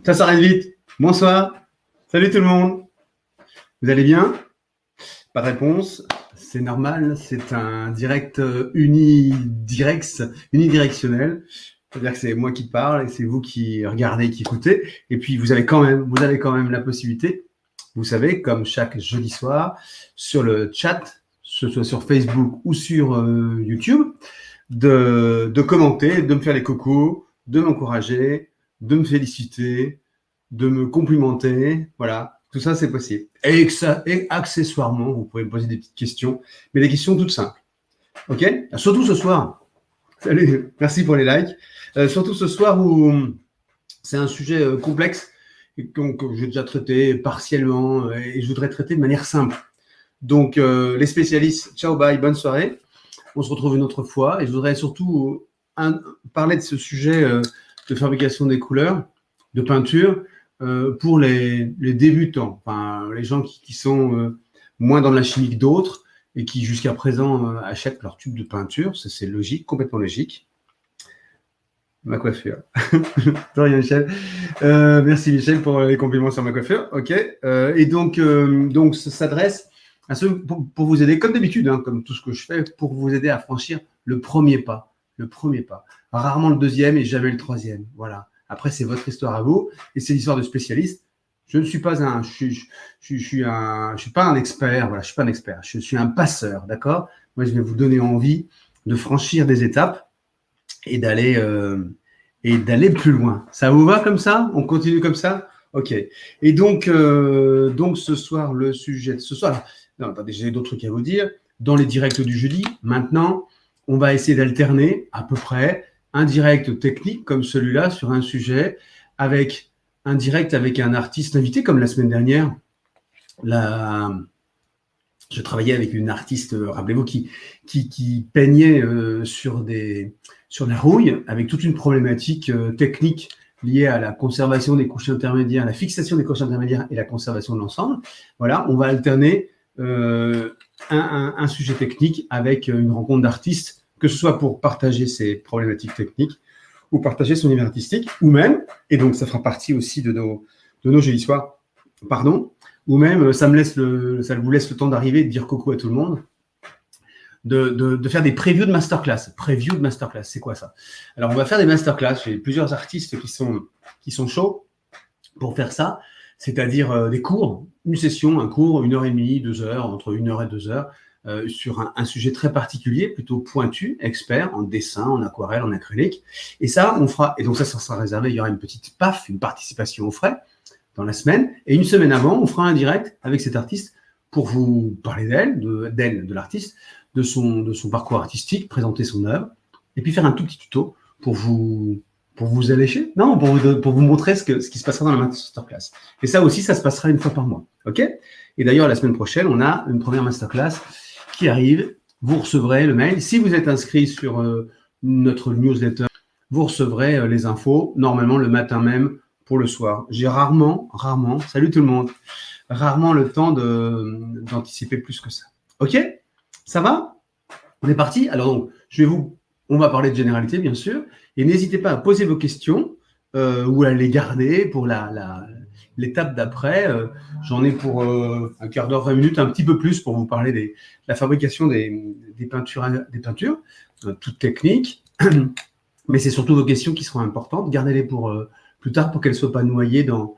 Ça s'arrête vite. Bonsoir. Salut tout le monde. Vous allez bien? Pas de réponse. C'est normal. C'est un direct unidirectionnel. C'est-à-dire que c'est moi qui parle et c'est vous qui regardez, qui écoutez. Et puis vous avez quand même la possibilité, vous savez, comme chaque jeudi soir, sur le chat, que ce soit sur Facebook ou sur YouTube, de commenter, de me faire les cocos, de m'encourager, de me féliciter, de me complimenter. Voilà, tout ça, c'est possible. Et accessoirement, vous pouvez me poser des petites questions, mais des questions toutes simples. OK? Surtout ce soir. Salut, merci pour les likes. Surtout ce soir où c'est un sujet complexe et que j'ai déjà traité partiellement et je voudrais traiter de manière simple. Donc, les spécialistes, ciao, bye, bonne soirée. On se retrouve une autre fois et je voudrais surtout parler de ce sujet de fabrication des couleurs, de peinture, pour les débutants, enfin, les gens qui sont moins dans la chimie que d'autres et qui jusqu'à présent achètent leur tube de peinture. Ça, c'est logique, complètement logique. Ma coiffure. De rien, Michel. Merci Michel pour les compliments sur ma coiffure. OK. Et donc ça s'adresse à ceux pour vous aider, comme d'habitude, hein, comme tout ce que je fais, pour vous aider à franchir le premier pas. Le premier pas. Rarement le deuxième et jamais le troisième. Voilà. Après, c'est votre histoire à vous et c'est l'histoire de spécialiste. Je ne suis pas je suis pas un expert. Voilà, je suis pas un expert. Je suis un passeur, d'accord? Moi, je vais vous donner envie de franchir des étapes et d'aller plus loin. Ça vous va comme ça? On continue comme ça? OK. Et donc ce soir, le sujet de ce soir. Non, attendez, j'ai d'autres trucs à vous dire. Dans les directs du jeudi, maintenant, on va essayer d'alterner à peu près un direct technique comme celui-là sur un sujet avec un direct avec un artiste invité comme la semaine dernière. Je travaillais avec une artiste, rappelez-vous, qui peignait sur la rouille avec toute une problématique technique liée à la conservation des couches intermédiaires, la fixation des couches intermédiaires et la conservation de l'ensemble. Voilà, on va alterner un sujet technique avec une rencontre d'artistes, que ce soit pour partager ces problématiques techniques ou partager son univers artistique, ou même, et donc ça fera partie aussi de nos jeudis soirs, ou même ça vous laisse le temps d'arriver et de dire coucou à tout le monde, de faire des previews de masterclass. Preview de masterclass, c'est quoi ça? Alors, on va faire des masterclass. J'ai plusieurs artistes qui sont chauds pour faire ça, c'est-à-dire des cours, une session, un cours, 1h30, 2 heures, entre 1 heure et 2 heures, sur un sujet très particulier, plutôt pointu, expert, en dessin, en aquarelle, en acrylique. Et ça, on fera, et donc ça sera réservé, il y aura une petite PAF, une participation aux frais, dans la semaine. Et une semaine avant, on fera un direct avec cet artiste pour vous parler de l'artiste, de son parcours artistique, présenter son œuvre, et puis faire un tout petit tuto pour vous allécher, non, pour vous montrer ce qui se passera dans la masterclass. Et ça aussi, ça se passera une fois par mois. OK? Et d'ailleurs, la semaine prochaine, on a une première masterclass qui arrive. Vous recevrez le mail. Si vous êtes inscrit sur notre newsletter, vous recevrez les infos, normalement le matin même, pour le soir. J'ai rarement, salut tout le monde, rarement le temps d'anticiper plus que ça. OK? Ça va? On est parti? Alors donc, on va parler de généralité, bien sûr, et n'hésitez pas à poser vos questions ou à les garder pour l'étape d'après. J'en ai pour un quart d'heure, 20 minutes, un petit peu plus pour vous parler de la fabrication des peintures, toutes techniques. Mais c'est surtout vos questions qui seront importantes. Gardez-les pour plus tard pour qu'elles ne soient pas noyées dans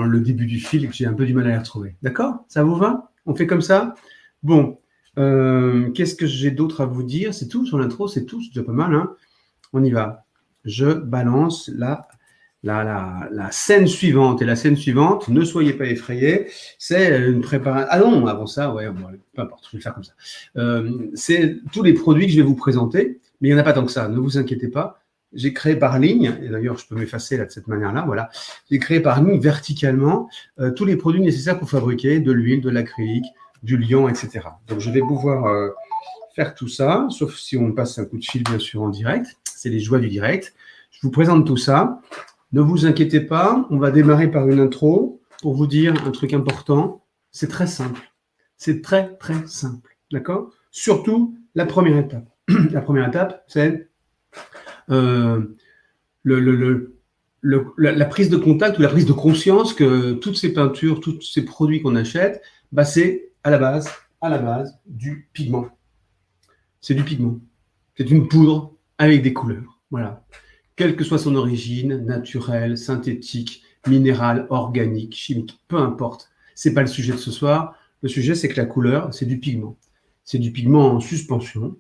le début du fil et que j'ai un peu du mal à les retrouver. D'accord? Ça vous va? On fait comme ça? Bon. Qu'est-ce que j'ai d'autre à vous dire? C'est tout sur l'intro, c'est tout, c'est déjà pas mal. Hein, on y va. Je balance la scène suivante. Et la scène suivante, ne soyez pas effrayés, c'est une préparation. Ah non, avant ça, ouais, bon, peu importe, je vais le faire comme ça. C'est tous les produits que je vais vous présenter, mais il n'y en a pas tant que ça, ne vous inquiétez pas. J'ai créé par ligne, et d'ailleurs je peux m'effacer là de cette manière-là, voilà. J'ai créé par ligne verticalement tous les produits nécessaires pour fabriquer de l'huile, de l'acrylique, du liant, etc. Donc, je vais pouvoir faire tout ça, sauf si on passe un coup de fil, bien sûr, en direct. C'est les joies du direct. Je vous présente tout ça. Ne vous inquiétez pas, on va démarrer par une intro pour vous dire un truc important. C'est très simple. C'est très, très simple. D'accord? Surtout, la première étape. La première étape, c'est la prise de contact ou la prise de conscience que toutes ces peintures, tous ces produits qu'on achète, bah, c'est à la base du pigment. C'est du pigment. C'est une poudre avec des couleurs. Voilà. Quelle que soit son origine, naturelle, synthétique, minérale, organique, chimique, peu importe. C'est pas le sujet de ce soir. Le sujet, c'est que la couleur, c'est du pigment. C'est du pigment en suspension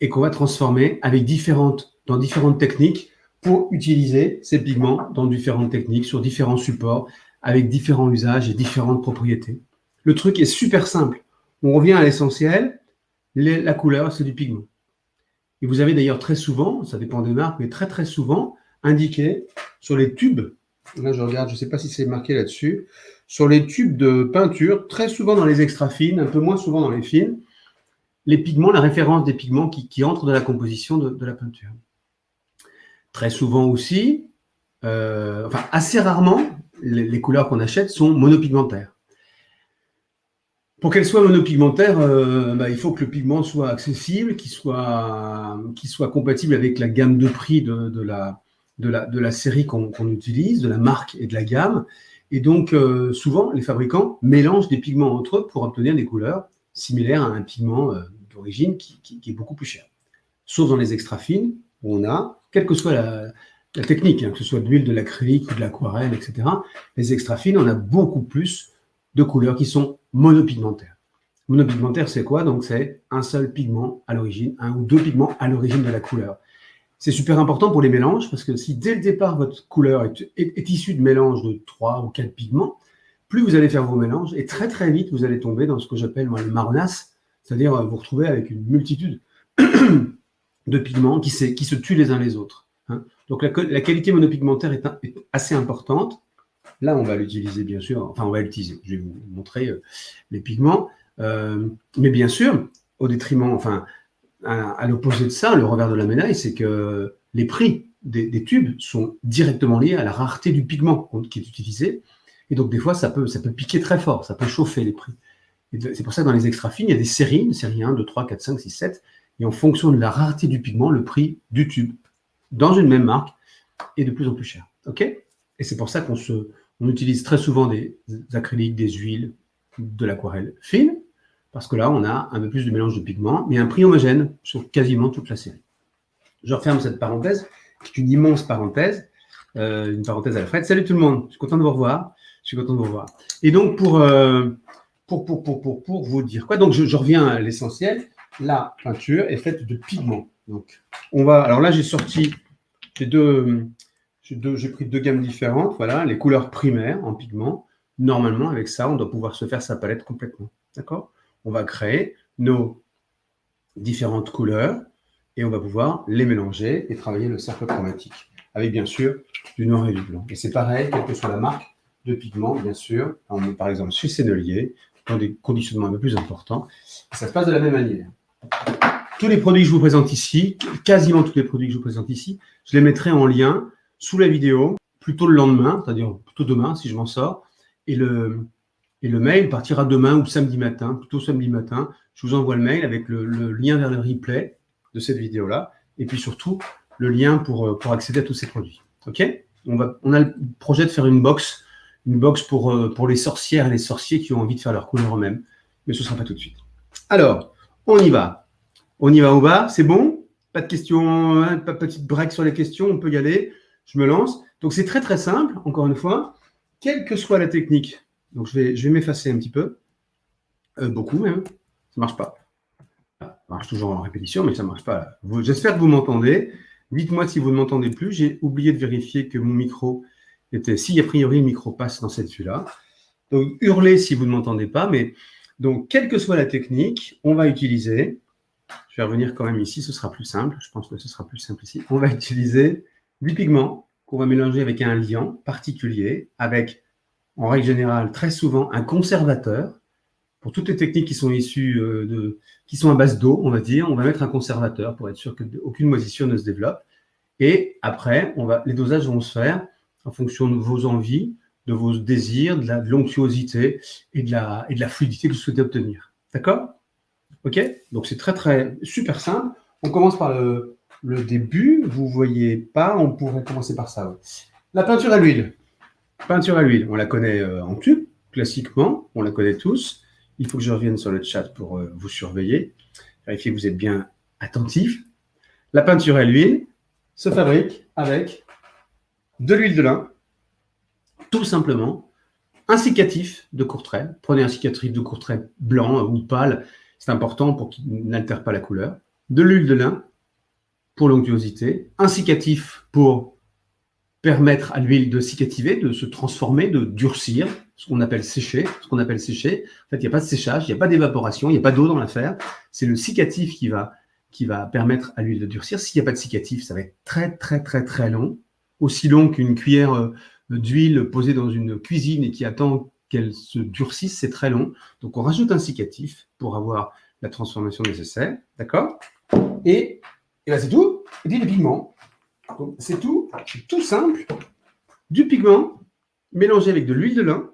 et qu'on va transformer dans différentes techniques pour utiliser ces pigments dans différentes techniques, sur différents supports, avec différents usages et différentes propriétés. Le truc est super simple. On revient à l'essentiel. La couleur, c'est du pigment. Et vous avez d'ailleurs très souvent, ça dépend des marques, mais très très souvent, indiqué sur les tubes, là je regarde, je ne sais pas si c'est marqué là-dessus, sur les tubes de peinture, très souvent dans les extra fines, un peu moins souvent dans les fines, les pigments, la référence des pigments qui entrent dans la composition de la peinture. Très souvent aussi, assez rarement, les couleurs qu'on achète sont monopigmentaires. Pour qu'elle soit monopigmentaire, il faut que le pigment soit accessible, qu'il soit compatible avec la gamme de prix de la série qu'on utilise, de la marque et de la gamme. Et donc, souvent, les fabricants mélangent des pigments entre eux pour obtenir des couleurs similaires à un pigment d'origine qui est beaucoup plus cher. Sauf dans les extra fines, où on a, quelle que soit la technique, que ce soit de l'huile, de l'acrylique ou de l'aquarelle, etc., les extra fines, on a beaucoup plus de couleurs qui sont monopigmentaires. Monopigmentaire, c'est quoi? Donc, c'est un seul pigment à l'origine, un ou deux pigments à l'origine de la couleur. C'est super important pour les mélanges, parce que si dès le départ, votre couleur est issue de mélange de 3 ou 4 pigments, plus vous allez faire vos mélanges, et très très vite, vous allez tomber dans ce que j'appelle le marronasse, c'est-à-dire vous retrouver avec une multitude de pigments qui se tuent les uns les autres. Donc, la qualité monopigmentaire est assez importante. Là, on va l'utiliser, bien sûr. Enfin, on va l'utiliser. Je vais vous montrer les pigments. Mais bien sûr, au détriment, à l'opposé de ça, le revers de la médaille, c'est que les prix des tubes sont directement liés à la rareté du pigment qui est utilisé. Et donc, des fois, ça peut piquer très fort, ça peut chauffer les prix. C'est pour ça que dans les extra fines, il y a des séries 1, 2, 3, 4, 5, 6, 7. Et en fonction de la rareté du pigment, le prix du tube, dans une même marque, est de plus en plus cher. OK? Et c'est pour ça qu'on utilise très souvent des acryliques, des huiles, de l'aquarelle fine, parce que là, on a un peu plus de mélange de pigments, mais un prix homogène sur quasiment toute la série. Je referme cette parenthèse, qui est une immense parenthèse, une parenthèse Alfred. Salut tout le monde, je suis content de vous revoir. Et donc, pour vous dire quoi, donc je reviens à l'essentiel. La peinture est faite de pigments. Donc, alors là, j'ai pris deux gammes différentes, voilà, les couleurs primaires en pigments. Normalement, avec ça, on doit pouvoir se faire sa palette complètement. D'accord? On va créer nos différentes couleurs et on va pouvoir les mélanger et travailler le cercle chromatique avec, bien sûr, du noir et du blanc. Et c'est pareil, quelle que soit la marque de pigment, bien sûr. On est par exemple chez Sennelier, dans des conditionnements un peu plus importants. Ça se passe de la même manière. Tous les produits que je vous présente ici, quasiment tous les produits que je vous présente ici, je les mettrai en lien sous la vidéo, plutôt le lendemain, c'est-à-dire plutôt demain si je m'en sors. Et le mail partira demain ou samedi matin, plutôt samedi matin. Je vous envoie le mail avec le lien vers le replay de cette vidéo-là. Et puis surtout, le lien pour accéder à tous ces produits. OK? On a le projet de faire une box pour les sorcières et les sorciers qui ont envie de faire leur couleur eux-mêmes. Mais ce ne sera pas tout de suite. Alors, on y va. On y va au bas, c'est bon? Pas de questions, pas de petite break sur les questions, on peut y aller. Je me lance. Donc, c'est très, très simple, encore une fois. Quelle que soit la technique, donc je vais m'effacer un petit peu, beaucoup même, ça ne marche pas. Ça marche toujours en répétition, mais ça ne marche pas. J'espère que vous m'entendez. Dites-moi si vous ne m'entendez plus. J'ai oublié de vérifier que mon micro était... Si, a priori, le micro passe dans cette vue-là. Donc, hurlez si vous ne m'entendez pas. Mais donc, quelle que soit la technique, on va utiliser... Je vais revenir quand même ici, ce sera plus simple. Je pense que ce sera plus simple ici. On va utiliser du pigment qu'on va mélanger avec un liant particulier, avec, en règle générale, très souvent, un conservateur. Pour toutes les techniques qui sont issues qui sont à base d'eau, on va dire, on va mettre un conservateur pour être sûr qu'aucune moisissure ne se développe. Et après, les dosages vont se faire en fonction de vos envies, de vos désirs, de l'onctuosité et de la fluidité que vous souhaitez obtenir. D'accord? OK? Donc, c'est très, très super simple. On commence par le début. Vous ne voyez pas, on pourrait commencer par ça. Ouais. La peinture à l'huile. Peinture à l'huile, on la connaît en tube, classiquement, on la connaît tous. Il faut que je revienne sur le chat pour vous surveiller, vérifier que vous êtes bien attentifs. La peinture à l'huile se fabrique avec de l'huile de lin, tout simplement, un cicatif de courtrai. Prenez un cicatif de courtrai blanc ou pâle, c'est important pour qu'il n'altère pas la couleur. De l'huile de lin pour l'onctuosité, un cicatif pour permettre à l'huile de cicativer, de se transformer, de durcir, ce qu'on appelle sécher. En fait, il n'y a pas de séchage, il n'y a pas d'évaporation, il n'y a pas d'eau dans l'affaire. C'est le cicatif qui va permettre à l'huile de durcir. S'il n'y a pas de cicatif, ça va être très, très, très, très long. Aussi long qu'une cuillère d'huile posée dans une cuisine et qui attend qu'elle se durcisse, c'est très long. Donc, on rajoute un cicatif pour avoir la transformation nécessaire. D'accord ? Et là, c'est tout. Et puis, les pigments. C'est tout simple. Du pigment mélangé avec de l'huile de lin.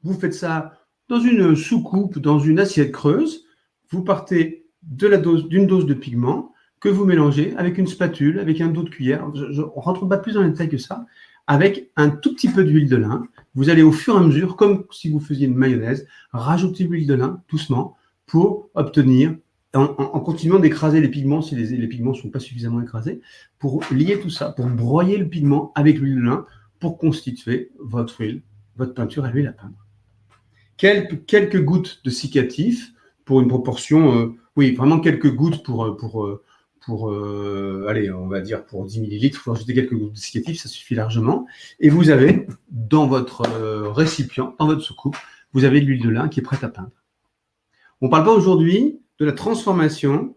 Vous faites ça dans une soucoupe, dans une assiette creuse. Vous partez d'une dose de pigment que vous mélangez avec une spatule, avec un dos de cuillère. On ne rentre pas plus dans les détails que ça. Avec un tout petit peu d'huile de lin. Vous allez au fur et à mesure, comme si vous faisiez une mayonnaise, rajouter l'huile de lin doucement pour obtenir, en continuant d'écraser les pigments si les pigments ne sont pas suffisamment écrasés, pour lier tout ça, pour broyer le pigment avec l'huile de lin pour constituer votre peinture à l'huile à peindre. Quelques gouttes de cicatif pour une proportion, oui, vraiment quelques gouttes pour allez, on va dire pour 10 millilitres, il faut ajouter quelques gouttes de cicatif, ça suffit largement. Et vous avez, dans votre récipient, dans votre soucoupe, vous avez de l'huile de lin qui est prête à peindre. On ne parle pas aujourd'hui de la transformation.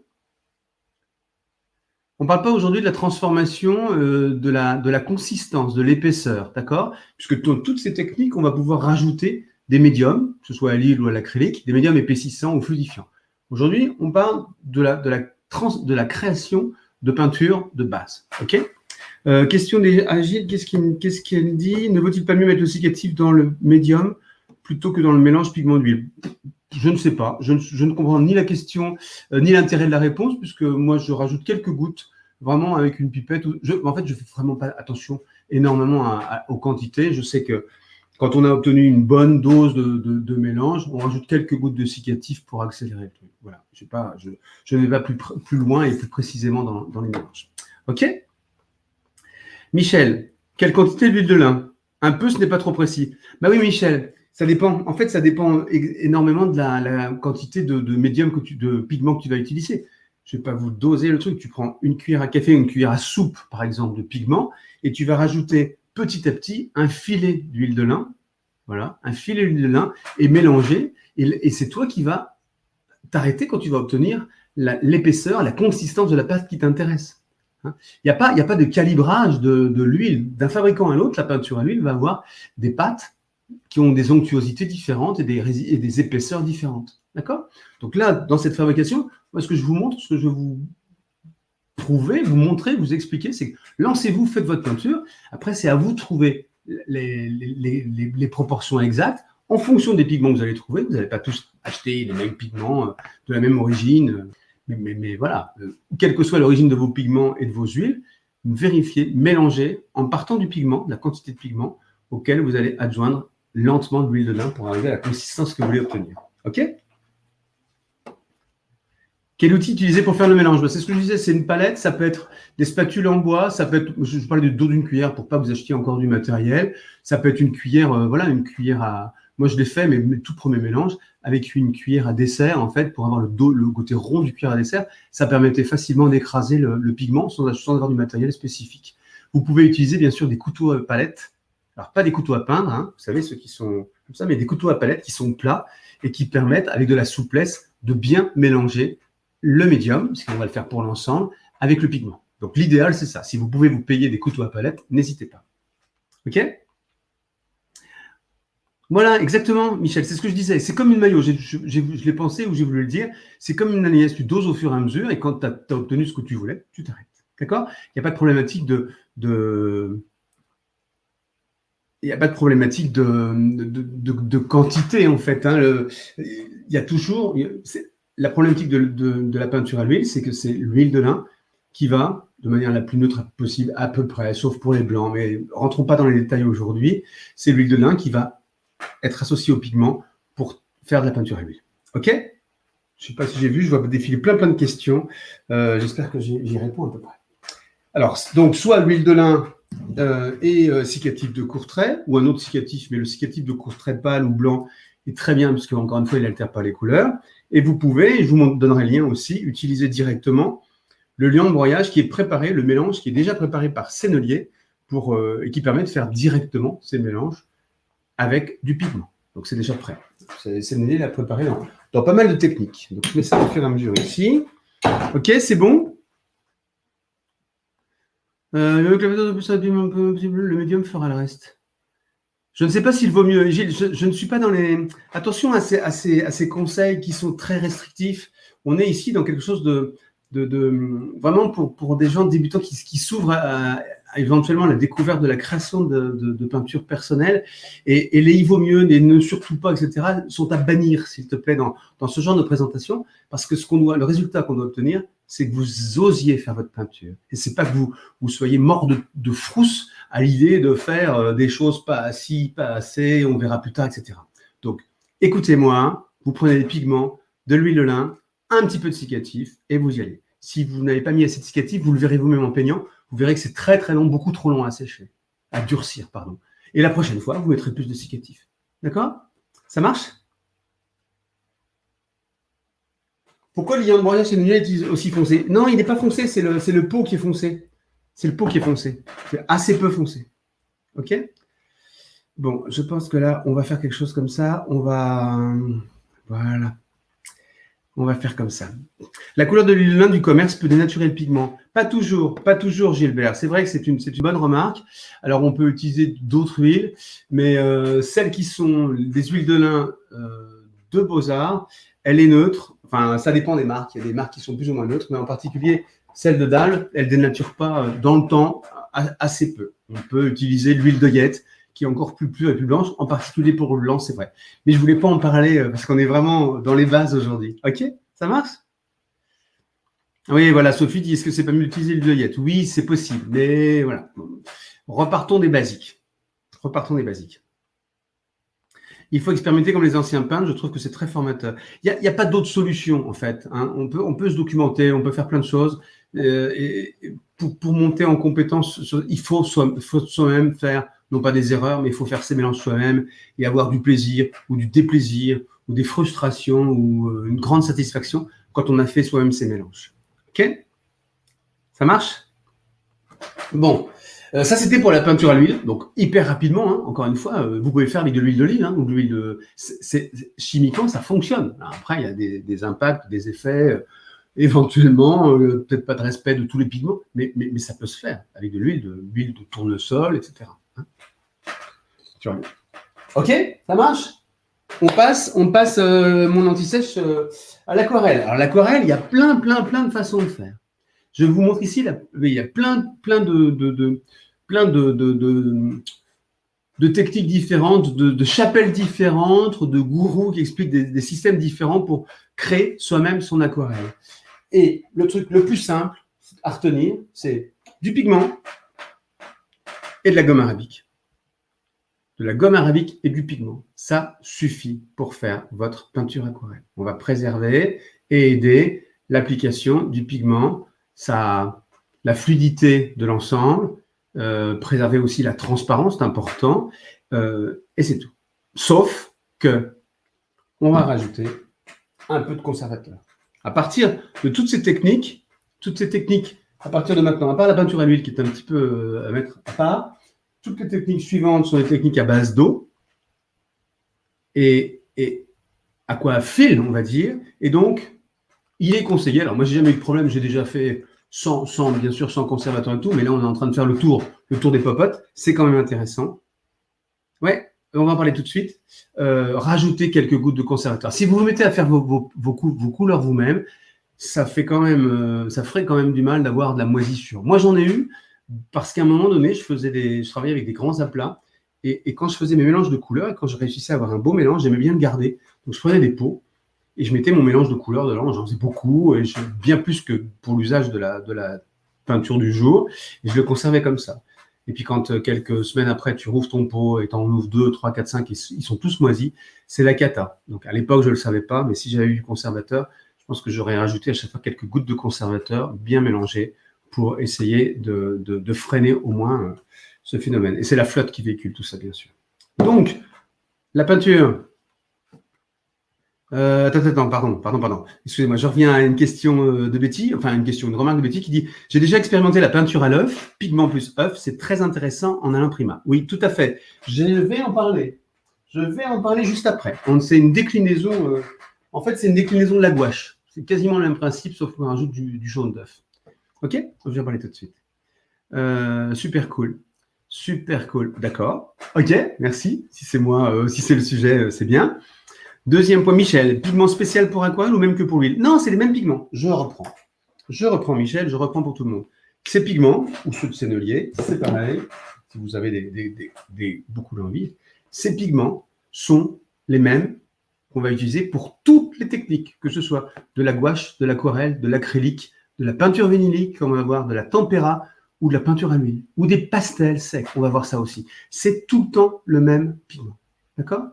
On ne parle pas aujourd'hui de la transformation de la consistance, de l'épaisseur, d'accord ? Puisque dans toutes ces techniques, on va pouvoir rajouter des médiums, que ce soit à l'huile ou à l'acrylique, des médiums épaississants ou fluidifiants. Aujourd'hui, on parle de la création de peinture de base. Ok ? Question d'Agile, qu'est-ce qu'elle dit ? Ne vaut-il pas mieux mettre le cicatif dans le médium plutôt que dans le mélange pigment d'huile ? Je ne sais pas. Je ne comprends ni la question ni l'intérêt de la réponse, puisque moi, je rajoute quelques gouttes, vraiment avec une pipette. En fait, je ne fais vraiment pas attention énormément aux quantités. Je sais que quand on a obtenu une bonne dose de mélange, on rajoute quelques gouttes de cicatif pour accélérer le truc. Voilà. Je ne vais pas plus loin et plus précisément dans les mélanges. OK ? Michel, quelle quantité d'huile de lin ? Un peu, ce n'est pas trop précis. Bah oui, Michel. Ça dépend. En fait, ça dépend énormément de la quantité de médium de pigment que tu vas utiliser. Je ne vais pas vous doser le truc. Tu prends une cuillère à café, une cuillère à soupe, par exemple, de pigment, et tu vas rajouter petit à petit un filet d'huile de lin. Voilà, un filet d'huile de lin et mélanger. Et c'est toi qui vas t'arrêter quand tu vas obtenir l'épaisseur, la consistance de la pâte qui t'intéresse. Il n'y a pas de calibrage de l'huile. D'un fabricant à l'autre, la peinture à l'huile va avoir des pâtes qui ont des onctuosités différentes et des épaisseurs différentes. D'accord ? Donc là, dans cette fabrication, moi, ce que je vous montre, ce que je vous prouver, vous montrer, vous expliquer, c'est que lancez-vous, faites votre peinture. Après, c'est à vous de trouver les proportions exactes en fonction des pigments que vous allez trouver. Vous n'allez pas tous acheter les mêmes pigments de la même origine. Mais voilà, quelle que soit l'origine de vos pigments et de vos huiles, vérifiez, mélangez en partant du pigment, de la quantité de pigment auquel vous allez adjoindre lentement de l'huile de lin pour arriver à la consistance que vous voulez obtenir. OK ? Quel outil utiliser pour faire le mélange ? C'est ce que je disais, c'est une palette, ça peut être des spatules en bois, ça peut être, je parlais du dos d'une cuillère pour pas vous achetiez encore du matériel, ça peut être une cuillère, une cuillère à, moi je l'ai fait, mais mes tout premiers mélanges, avec une cuillère à dessert, en fait, pour avoir le côté rond du cuillère à dessert, ça permettait facilement d'écraser le pigment sans avoir du matériel spécifique. Vous pouvez utiliser, bien sûr, des couteaux à palette. Alors, pas des couteaux à peindre, hein, vous savez, ceux qui sont comme ça, mais des couteaux à palette qui sont plats et qui permettent, avec de la souplesse, de bien mélanger le médium, parce qu'on va le faire pour l'ensemble, avec le pigment. Donc, l'idéal, c'est ça. Si vous pouvez vous payer des couteaux à palette, n'hésitez pas. OK ? Voilà, exactement, Michel. C'est ce que je disais. C'est comme une maillot. Je l'ai pensé ou j'ai voulu le dire. C'est comme une analyse. Tu doses au fur et à mesure et quand tu as obtenu ce que tu voulais, tu t'arrêtes. D'accord ? Il n'y a pas de problématique il n'y a pas de problématique de quantité, en fait. Hein. Il y a toujours... la problématique de la peinture à l'huile, c'est que c'est l'huile de lin qui va, de manière la plus neutre possible, à peu près, sauf pour les blancs, mais rentrons pas dans les détails aujourd'hui, c'est l'huile de lin qui va être associée au pigment pour faire de la peinture à l'huile. OK? Je ne sais pas si j'ai vu, je vois défiler plein de questions. J'espère que j'y réponds à peu près. Alors, donc, soit l'huile de lin et cicatif de court trait, ou un autre cicatif, mais le cicatif de court trait pâle ou blanc est très bien, parce qu'encore une fois, il n'altère pas les couleurs. Et vous pouvez, et je vous donnerai le lien aussi, utiliser directement le liant de broyage qui est préparé, le mélange qui est déjà préparé par Sennelier, et qui permet de faire directement ces mélanges avec du pigment. Donc, c'est déjà prêt. Sennelier l'a préparé dans pas mal de techniques. Donc, je mets ça au fur et à mesure ici. OK, c'est bon. Le médium fera le reste. Je ne sais pas s'il vaut mieux. Gilles, je ne suis pas dans les... Attention à ces conseils qui sont très restrictifs. On est ici dans quelque chose de vraiment pour des gens débutants qui s'ouvrent à éventuellement la découverte de la création de peinture personnelle. Et les il vaut mieux, les ne surtout pas, etc., sont à bannir, s'il te plaît, dans ce genre de présentation, parce que le résultat qu'on doit obtenir, c'est que vous osiez faire votre peinture. Et c'est pas que vous soyez mort de frousse à l'idée de faire des choses pas assez, on verra plus tard, etc. Donc, écoutez-moi, vous prenez des pigments, de l'huile de lin, un petit peu de cicatif, et vous y allez. Si vous n'avez pas mis assez de cicatif, vous le verrez vous-même en peignant, vous verrez que c'est très très long, beaucoup trop long à sécher, à durcir, pardon. Et la prochaine fois, vous mettrez plus de cicatif. D'accord? Ça marche? Pourquoi le liant de broyage est aussi foncé? Non, il n'est pas foncé, c'est le pot qui est foncé. C'est le pot qui est foncé. C'est assez peu foncé. OK? Bon, je pense que là, on va faire quelque chose comme ça. Voilà. On va faire comme ça. La couleur de l'huile de lin du commerce peut dénaturer le pigment. Pas toujours, Gilbert. C'est vrai que c'est une bonne remarque. Alors, on peut utiliser d'autres huiles, mais celles qui sont des huiles de lin de Beaux-Arts, elle est neutre. Enfin, ça dépend des marques. Il y a des marques qui sont plus ou moins neutres, mais en particulier, celle de Dahl, elle ne dénature pas dans le temps assez peu. On peut utiliser l'huile d'œillette, qui est encore plus blanche, en particulier pour le blanc, c'est vrai. Mais je ne voulais pas en parler parce qu'on est vraiment dans les bases aujourd'hui. OK? Ça marche? Oui, voilà, Sophie dit, est-ce que c'est pas mieux d'utiliser l'huile d'œillette? Oui, c'est possible, mais voilà. Repartons des basiques. Il faut expérimenter comme les anciens peintres, je trouve que c'est très formateur. Il n'y a pas d'autre solution, en fait. Hein. On peut se documenter, on peut faire plein de choses. Et pour monter en compétence, il faut soi-même faire, non pas des erreurs, mais il faut faire ses mélanges soi-même et avoir du plaisir ou du déplaisir ou des frustrations ou une grande satisfaction quand on a fait soi-même ses mélanges. OK? Ça marche? Bon. Ça, c'était pour la peinture à l'huile, donc hyper rapidement. Hein, encore une fois, vous pouvez faire avec de l'huile d'olive, ou de l'huile de... Chimiquement, ça fonctionne. Alors après, il y a des impacts, des effets, éventuellement, peut-être pas de respect de tous les pigments, mais ça peut se faire avec de l'huile de tournesol, etc. Hein. OK, ça marche? On passe mon anti-sèche à l'aquarelle. Alors l'aquarelle, il y a plein de façons de faire. Je vous montre ici, il y a plein de techniques différentes, de chapelles différentes, de gourous qui expliquent des systèmes différents pour créer soi-même son aquarelle. Et le truc le plus simple à retenir, c'est du pigment et de la gomme arabique. De la gomme arabique et du pigment. Ça suffit pour faire votre peinture aquarelle. On va préserver et aider l'application du pigment, la fluidité de l'ensemble, préserver aussi la transparence, c'est important, et c'est tout. Sauf que on va rajouter un peu de conservateur. À partir de toutes ces techniques, à partir de maintenant, à part la peinture à l'huile qui est un petit peu à mettre à part, toutes les techniques suivantes sont des techniques à base d'eau et aquafil, on va dire. Et donc, il est conseillé, alors moi, j'ai jamais eu de problème, j'ai déjà fait bien sûr, sans conservateur et tout, mais là, on est en train de faire le tour des popotes. C'est quand même intéressant. Ouais, on va en parler tout de suite. Rajouter quelques gouttes de conservateur. Si vous vous mettez à faire vos couleurs vous-même, ça ferait quand même du mal d'avoir de la moisissure. Moi, j'en ai eu parce qu'à un moment donné, je travaillais avec des grands aplats et quand je faisais mes mélanges de couleurs et quand je réussissais à avoir un beau mélange, j'aimais bien le garder. Donc, je prenais des pots et je mettais mon mélange de couleurs dedans. J'en faisais beaucoup et bien plus que pour l'usage de la peinture du jour, et je le conservais comme ça. Et puis quand quelques semaines après, tu rouvres ton pot et tu en ouvres 2, 3, 4, 5, ils sont tous moisis, c'est la cata. Donc à l'époque, je ne le savais pas, mais si j'avais eu du conservateur, je pense que j'aurais rajouté à chaque fois quelques gouttes de conservateur bien mélangées pour essayer de freiner au moins ce phénomène. Et c'est la flotte qui véhicule tout ça, bien sûr. Donc, la peinture. Attends, pardon. Excusez-moi, je reviens à une question de Betty, enfin une remarque de Betty qui dit « J'ai déjà expérimenté la peinture à l'œuf, pigment plus œuf, c'est très intéressant en Alain Prima. » Oui, tout à fait. Je vais en parler. Juste après. C'est une déclinaison, en fait, c'est une déclinaison de la gouache. C'est quasiment le même principe, sauf qu'on rajoute du jaune d'œuf. Ok? Je vais en parler tout de suite. Super cool. D'accord. Ok, merci. Si c'est moi, si c'est le sujet, c'est bien. Deuxième point, Michel, pigment spécial pour aquarelle ou même que pour l'huile? Non, c'est les mêmes pigments. Je reprends Michel, je reprends pour tout le monde. Ces pigments, ou ceux de Sennelier, c'est pareil, si vous avez beaucoup d'envie, ces pigments sont les mêmes qu'on va utiliser pour toutes les techniques, que ce soit de la gouache, de l'aquarelle, de l'acrylique, de la peinture vinylique, comme on va voir, de la tempéra, ou de la peinture à l'huile, ou des pastels secs, on va voir ça aussi. C'est tout le temps le même pigment. D'accord?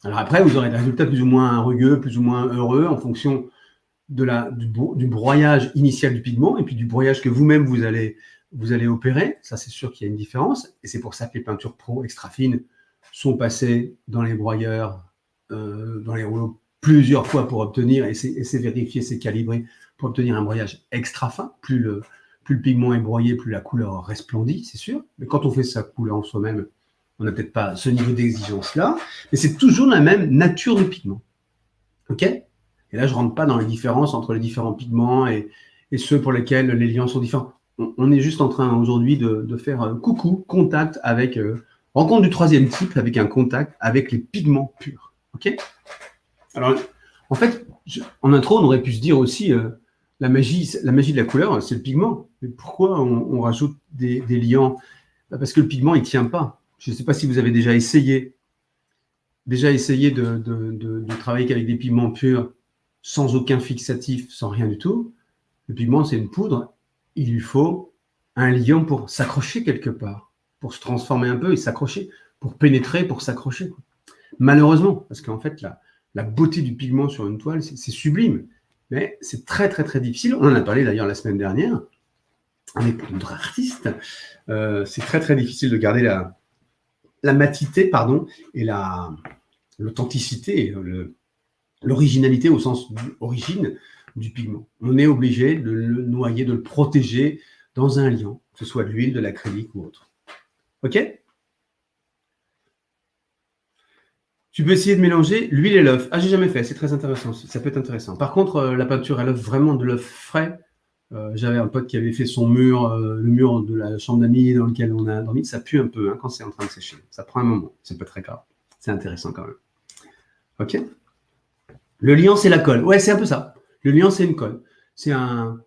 Alors après, vous aurez des résultats plus ou moins rugueux, plus ou moins heureux, en fonction du broyage initial du pigment, et puis du broyage que vous-même vous allez opérer. Ça, c'est sûr qu'il y a une différence, et c'est pour ça que les peintures pro extra fines sont passées dans les broyeurs, dans les rouleaux, plusieurs fois pour obtenir, et c'est vérifié, c'est calibré, pour obtenir un broyage extra fin. Plus le pigment est broyé, plus la couleur resplendit, c'est sûr. Mais quand on fait sa couleur en soi-même, on n'a peut-être pas ce niveau d'exigence-là, mais c'est toujours la même nature de pigment. OK? Et là, je ne rentre pas dans les différences entre les différents pigments et ceux pour lesquels les liants sont différents. On est juste en train aujourd'hui de faire contact avec, rencontre du troisième type avec un contact avec les pigments purs. OK? Alors, en fait, en intro, on aurait pu se dire aussi, la magie de la couleur, c'est le pigment. Mais pourquoi on rajoute des liants? Parce que le pigment, il ne tient pas. Je ne sais pas si vous avez déjà essayé de travailler avec des pigments purs, sans aucun fixatif, sans rien du tout. Le pigment, c'est une poudre. Il lui faut un liant pour s'accrocher quelque part, pour se transformer un peu et s'accrocher, pour pénétrer, pour s'accrocher. Malheureusement, parce qu'en fait, la beauté du pigment sur une toile, c'est sublime. Mais c'est très, très, très difficile. On en a parlé d'ailleurs la semaine dernière avec notre artiste. C'est très, très difficile de garder la matité, et l'authenticité, l'originalité au sens d'origine du pigment. On est obligé de le noyer, de le protéger dans un liant, que ce soit de l'huile, de l'acrylique ou autre. OK? Tu peux essayer de mélanger l'huile et l'œuf. Ah, j'ai jamais fait, c'est très intéressant aussi. Ça peut être intéressant. Par contre, la peinture à l'œuf, vraiment de l'œuf frais, j'avais un pote qui avait fait son mur, le mur de la chambre d'amis dans lequel on a dormi, ça pue un peu quand c'est en train de sécher. Ça prend un moment, c'est pas très grave. C'est intéressant quand même. OK? Le liant, c'est la colle. Ouais, c'est un peu ça. Le liant, c'est une colle. C'est un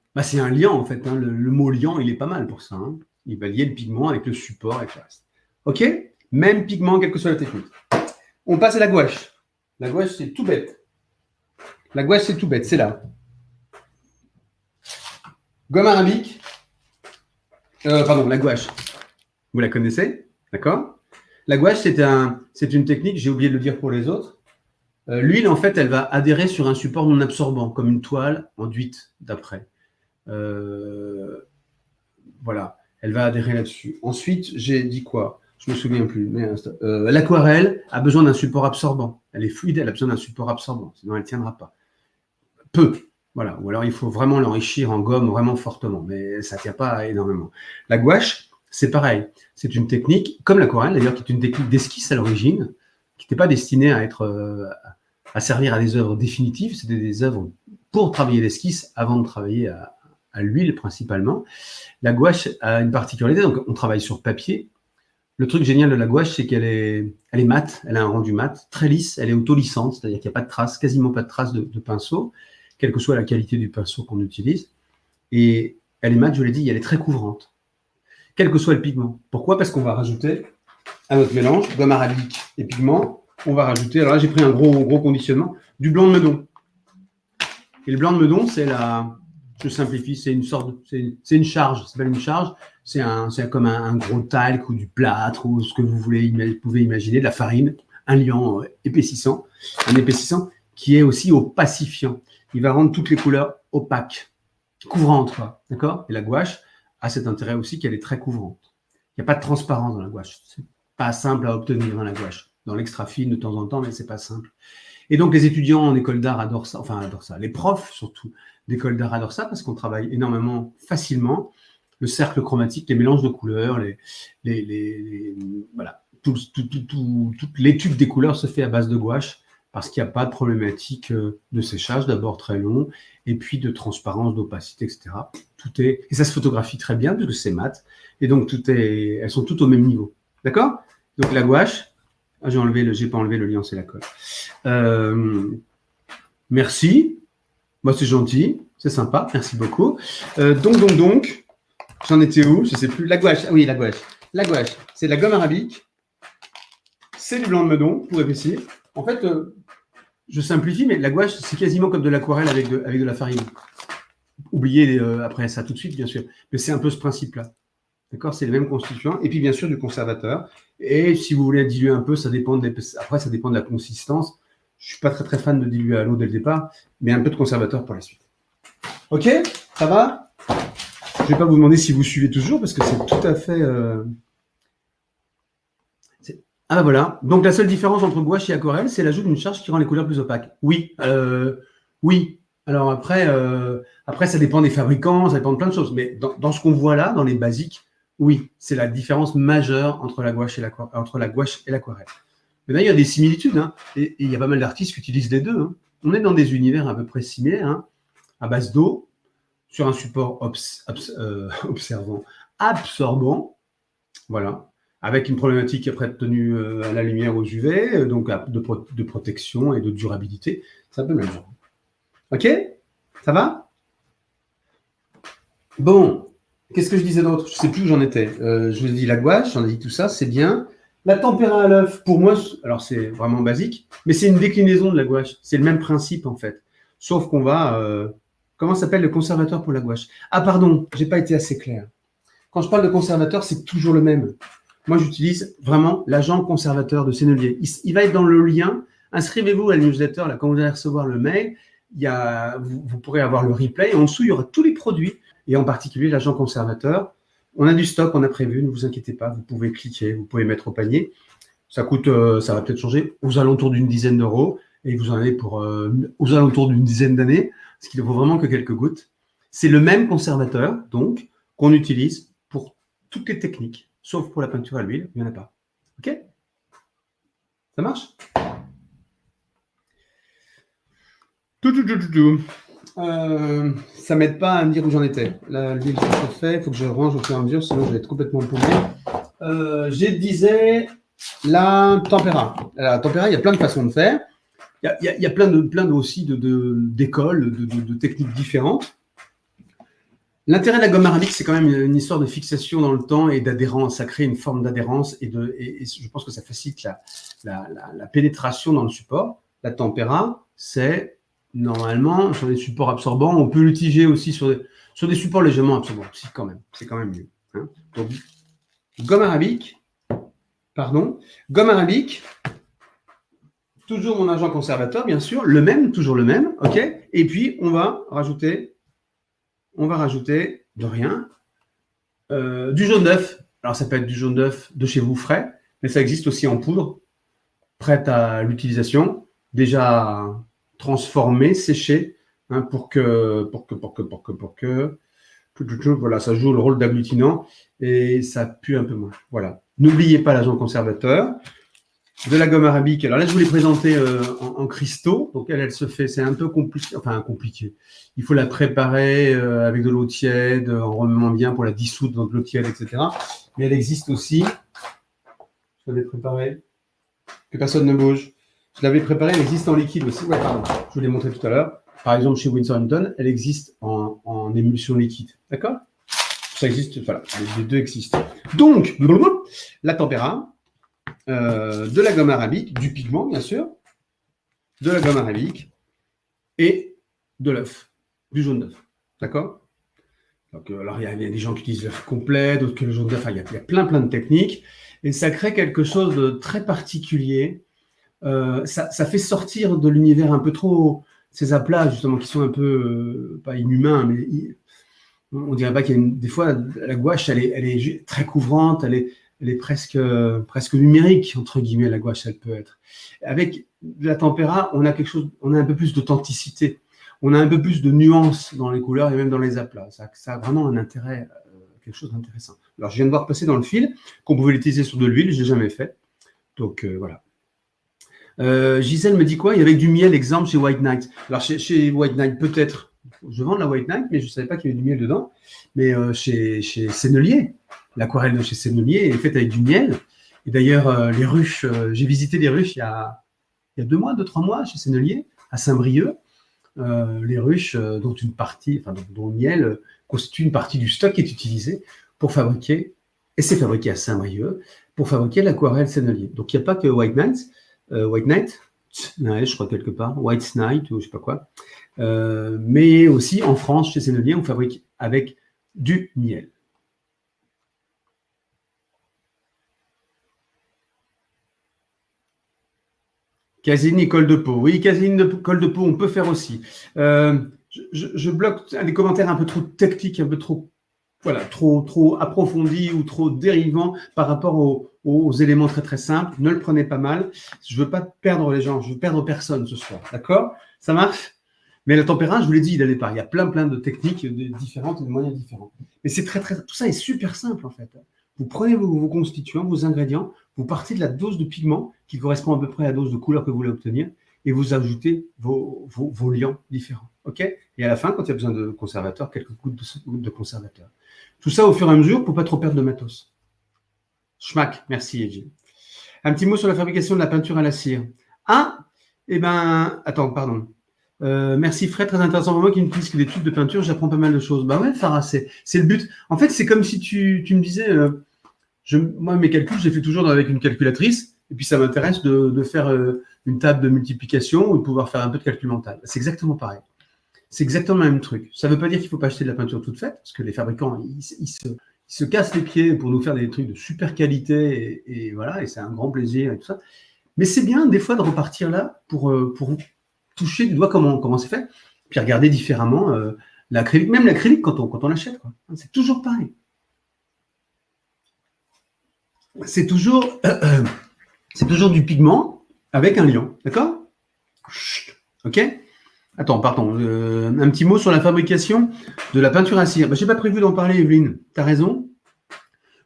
liant en fait. Le mot liant, il est pas mal pour ça. Il va lier le pigment avec le support et le reste. OK? Même pigment, quelle que soit la technique. On passe à la gouache. La gouache, c'est tout bête. C'est là. Gomme arabique. La gouache. Vous la connaissez, d'accord? La gouache, c'est une technique, j'ai oublié de le dire pour les autres. L'huile, en fait, elle va adhérer sur un support non absorbant, comme une toile enduite d'après. Voilà, elle va adhérer là-dessus. Ensuite, j'ai dit quoi? Je me souviens plus. L'aquarelle a besoin d'un support absorbant. Elle est fluide, elle a besoin d'un support absorbant, sinon elle ne tiendra pas. Peu. Voilà. Ou alors il faut vraiment l'enrichir en gomme vraiment fortement, mais ça ne tient pas énormément. La gouache, c'est pareil. C'est une technique, comme l'aquarelle d'ailleurs, qui est une technique d'esquisse à l'origine, qui n'était pas destinée à servir à des œuvres définitives. C'était des œuvres pour travailler l'esquisse avant de travailler à l'huile principalement. La gouache a une particularité, donc on travaille sur papier. Le truc génial de la gouache, c'est qu'elle est mate, elle a un rendu mat, très lisse, elle est autolissante, c'est-à-dire qu'il n'y a pas de traces, quasiment pas de traces de pinceau, quelle que soit la qualité du pinceau qu'on utilise. Et elle est mate, je l'ai dit, elle est très couvrante, quel que soit le pigment. Pourquoi? Parce qu'on va rajouter à notre mélange, gomme arabique et pigment, on va rajouter, alors là j'ai pris un gros conditionnement, du blanc de meudon. Et le blanc de meudon, c'est je simplifie, c'est une sorte, c'est une charge, ça s'appelle une charge, c'est comme un gros talc ou du plâtre ou ce que vous pouvez imaginer, de la farine, un liant épaississant, un épaississant qui est aussi opacifiant. Il va rendre toutes les couleurs opaques, couvrantes, d'accord? Et la gouache a cet intérêt aussi qu'elle est très couvrante. Il n'y a pas de transparence dans la gouache. C'est pas simple à obtenir dans la gouache. Dans l'extra fine de temps en temps, mais c'est pas simple. Et donc les étudiants en école d'art adorent ça, enfin adorent ça. Les profs surtout d'école d'art adorent ça parce qu'on travaille énormément facilement le cercle chromatique, les mélanges de couleurs, voilà, toute l'étude des couleurs se fait à base de gouache parce qu'il n'y a pas de problématique de séchage, d'abord très long, et puis de transparence, d'opacité, etc. Et ça se photographie très bien parce que c'est mat, et donc elles sont toutes au même niveau, d'accord? Donc la gouache, j'ai pas enlevé le lien, c'est la colle. Merci, moi c'est gentil, c'est sympa, merci beaucoup. Donc, j'en étais où? Je sais plus. La gouache, oui, la gouache. La gouache, c'est de la gomme arabique, c'est du blanc de meudon pour épaissir. En fait, je simplifie, mais la gouache, c'est quasiment comme de l'aquarelle avec de la farine. Oubliez après ça tout de suite, bien sûr. Mais c'est un peu ce principe-là. D'accord? C'est les mêmes constituants. Et puis, bien sûr, du conservateur. Et si vous voulez diluer un peu, après, ça dépend de la consistance. Je ne suis pas très fan de diluer à l'eau dès le départ, mais un peu de conservateur pour la suite. OK? Ça va? Je ne vais pas vous demander si vous suivez toujours, parce que c'est tout à fait... Ah ben voilà. Donc la seule différence entre gouache et aquarelle, c'est l'ajout d'une charge qui rend les couleurs plus opaques. Oui. Oui. Alors après, ça dépend des fabricants, ça dépend de plein de choses. Mais dans ce qu'on voit là, dans les basiques, oui, c'est la différence majeure entre la gouache et l'aquarelle. Mais là, il y a des similitudes, hein, et il y a pas mal d'artistes qui utilisent les deux. Hein. On est dans des univers à peu près similaires, hein, à base d'eau, sur un support absorbant, voilà, avec une problématique après de tenue à la lumière aux UV, donc de protection et de durabilité. C'est un peu le même genre. OK? Ça va? Bon, qu'est-ce que je disais d'autre? Je ne sais plus où j'en étais. Je vous ai dit la gouache, j'en ai dit tout ça, c'est bien. La tempéra à l'œuf, pour moi, alors c'est vraiment basique, mais c'est une déclinaison de la gouache. C'est le même principe, en fait. Sauf qu'on va... comment s'appelle le conservateur pour la gouache? Ah, pardon, j'ai pas été assez clair. Quand je parle de conservateur, c'est toujours le même. Moi, j'utilise vraiment l'agent conservateur de Sennelier. Il va être dans le lien. Inscrivez-vous à la newsletter, là, quand vous allez recevoir le mail, vous pourrez avoir le replay. En dessous, il y aura tous les produits, et en particulier l'agent conservateur. On a du stock, on a prévu, ne vous inquiétez pas, vous pouvez cliquer, vous pouvez mettre au panier. Ça coûte, ça va peut-être changer, aux alentours d'une dizaine d'euros, et vous en avez pour aux alentours d'une dizaine d'années, parce qu'il ne faut vraiment que quelques gouttes. C'est le même conservateur, donc, qu'on utilise pour toutes les techniques, sauf pour la peinture à l'huile, il n'y en a pas. OK? Ça marche? Ça m'aide pas à me dire où j'en étais. L'huile, c'est fait. Il faut que je range au fur et à mesure, sinon je vais être complètement paumé. Je disais la tempéra. La tempéra, il y a plein de façons de faire. Il y a plein aussi d'écoles, de techniques différentes. L'intérêt de la gomme arabique, c'est quand même une histoire de fixation dans le temps et d'adhérence. Ça crée une forme d'adhérence et je pense que ça facilite la pénétration dans le support. La tempéra, c'est normalement sur des supports absorbants. On peut l'utiliser aussi sur des supports légèrement absorbants. C'est quand même mieux. Hein. Donc, gomme arabique, toujours mon agent conservateur, bien sûr, toujours le même, ok. Et puis on va rajouter de rien du jaune d'œuf. Alors ça peut être du jaune d'œuf de chez vous frais, mais ça existe aussi en poudre, prête à l'utilisation, déjà transformée, séchée, hein, pour que voilà, ça joue le rôle d'agglutinant et ça pue un peu moins. Voilà. N'oubliez pas l'agent conservateur. De la gomme arabique. Alors là, je vous l'ai présentée en cristaux. Donc elle se fait, c'est un peu compliqué. Il faut la préparer avec de l'eau tiède, en remuant bien pour la dissoudre dans de l'eau tiède, etc. Mais elle existe aussi. Je l'avais préparée. Que personne ne bouge. Je l'avais préparée, elle existe en liquide aussi. Ouais, pardon. Je vous l'ai montré tout à l'heure. Par exemple, chez Winsor & Newton, elle existe en émulsion liquide. D'accord? Ça existe, voilà. Les deux existent. Donc, la tempéra. De la gomme arabique, du pigment bien sûr, de la gomme arabique et de l'œuf, du jaune d'œuf. D'accord? Donc, alors, il y a des gens qui utilisent l'œuf complet, d'autres que le jaune d'œuf. Enfin, il y a plein de techniques. Et ça crée quelque chose de très particulier. Ça fait sortir de l'univers un peu trop ces aplats, justement, qui sont un peu, pas inhumains, mais on dirait pas qu'il y a des fois, la gouache, elle est très couvrante, elle est presque numérique, entre guillemets, la gouache, elle peut être. Avec de la tempéra, on a quelque chose, on a un peu plus d'authenticité, on a un peu plus de nuances dans les couleurs et même dans les aplats. Ça a vraiment un intérêt, quelque chose d'intéressant. Alors, je viens de voir passer dans le fil qu'on pouvait l'utiliser sur de l'huile, je l'ai jamais fait. Donc, voilà. Gisèle me dit quoi? Il y avait du miel, exemple, chez White Knight. Alors, chez White Knight, peut-être, je vends de la White Knight, mais je ne savais pas qu'il y avait du miel dedans. Mais chez Sennelier, l'aquarelle de chez Sennelier est faite avec du miel. Et d'ailleurs, les ruches, j'ai visité les ruches il y a 2 mois, 2-3 mois, chez Sennelier, à Saint-Brieuc. Les ruches, dont une partie, enfin, dont le miel constitue une partie du stock qui est utilisé pour fabriquer, et c'est fabriqué à Saint-Brieuc, pour fabriquer l'aquarelle Sennelier. Donc, il n'y a pas que White Knight, ouais, je crois quelque part, White Knight ou je sais pas quoi. Mais aussi en France, chez Sennelier, on fabrique avec du miel. Caséine colle de peau. Oui, caséine colle de peau, on peut faire aussi. Je bloque des commentaires un peu trop techniques, un peu trop, voilà, trop approfondis ou trop dérivants par rapport aux éléments très très simples. Ne le prenez pas mal. Je veux pas perdre les gens, je veux perdre personne ce soir. D'accord? Ça marche? Mais le tempéra, je vous l'ai dit, il a des parts. Il y a plein de techniques différentes et de moyens différents. Mais c'est tout ça est super simple en fait. Vous prenez vos constituants, vos ingrédients, vous partez de la dose de pigment qui correspond à peu près à la dose de couleur que vous voulez obtenir et vous ajoutez vos liants différents. OK? Et à la fin, quand il y a besoin de conservateur, quelques gouttes de conservateur. Tout ça au fur et à mesure pour pas trop perdre de matos. Schmack, merci Edgy. Un petit mot sur la fabrication de la peinture à la cire. Ah, eh ben, attends, pardon. Merci Fred, très intéressant pour moi qui n'utilise que des tubes de peinture, j'apprends pas mal de choses. Bah ouais, Farah, c'est le but. En fait, c'est comme si tu me disais, moi mes calculs, je les fais toujours avec une calculatrice, et puis ça m'intéresse de faire une table de multiplication ou de pouvoir faire un peu de calcul mental. C'est exactement pareil. C'est exactement le même truc. Ça ne veut pas dire qu'il ne faut pas acheter de la peinture toute faite, parce que les fabricants, ils se cassent les pieds pour nous faire des trucs de super qualité, et voilà, et c'est un grand plaisir et tout ça. Mais c'est bien des fois de repartir là pour toucher du doigt comment c'est fait, puis regarder différemment l'acrylique, même l'acrylique quand on l'achète. C'est toujours pareil. C'est toujours du pigment avec un liant, d'accord? Ok? Attends, pardon. Un petit mot sur la fabrication de la peinture à cire. Je n'ai pas prévu d'en parler, Evelyne. Tu as raison.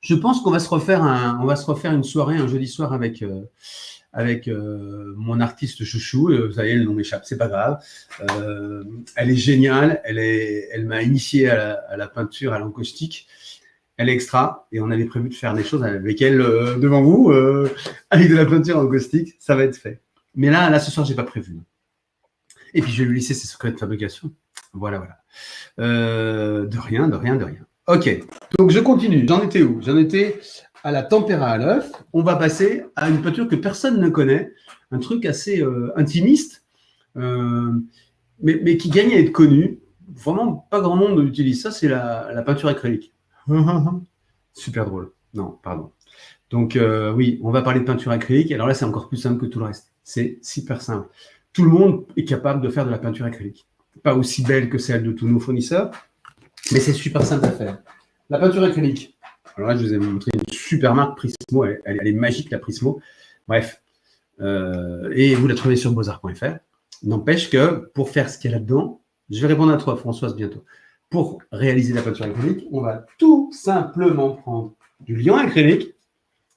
Je pense qu'on va se refaire une soirée, un jeudi soir avec mon artiste chouchou. Ça y est, le nom m'échappe, c'est pas grave. Elle est géniale. Elle m'a initié à la peinture, à l'encaustique. Elle est extra et on avait prévu de faire des choses avec elle devant vous, avec de la peinture encaustique. Ça va être fait. Mais là, ce soir, j'ai pas prévu. Et puis, je vais lui laisser ses secrets de fabrication. Voilà. De rien. Ok, donc je continue. J'en étais où? J'en étais à la tempéra à l'œuf. On va passer à une peinture que personne ne connaît, un truc assez intimiste, mais qui gagne à être connu. Vraiment, pas grand monde utilise ça, c'est la peinture acrylique. Super drôle. Non, pardon. Donc, oui, on va parler de peinture acrylique. Alors là, c'est encore plus simple que tout le reste. C'est super simple. Tout le monde est capable de faire de la peinture acrylique. Pas aussi belle que celle de tous nos fournisseurs, mais c'est super simple à faire. La peinture acrylique. Alors là, je vous ai montré une super marque Prismo. Elle est magique, la Prismo. Bref. Et vous la trouvez sur beaux-arts.fr. N'empêche que pour faire ce qu'il y a là-dedans, je vais répondre à toi, Françoise, bientôt. Pour réaliser la peinture acrylique, on va tout simplement prendre du liant acrylique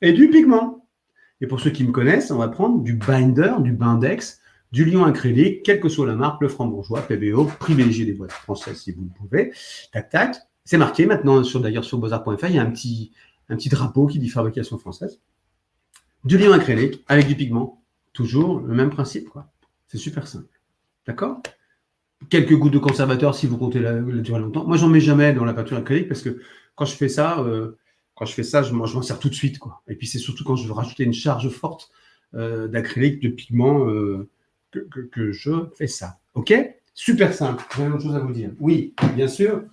et du pigment. Et pour ceux qui me connaissent, on va prendre du binder, du Bindex, du liant acrylique, quelle que soit la marque, le Franc-Bourgeois, PBO, privilégiez les boîtes françaises si vous le pouvez. Tac, tac. C'est marqué maintenant, d'ailleurs sur beaux-arts.fr, il y a un petit drapeau qui dit fabrication française. Du liant acrylique avec du pigment. Toujours le même principe, quoi. C'est super simple. D'accord? Quelques gouttes de conservateur si vous comptez la durer longtemps. Moi, j'en mets jamais dans la peinture acrylique parce que quand je fais ça, je m'en sers tout de suite, quoi. Et puis, c'est surtout quand je veux rajouter une charge forte d'acrylique, de pigment, que je fais ça. OK? Super simple. J'ai une autre chose à vous dire. Oui, bien sûr.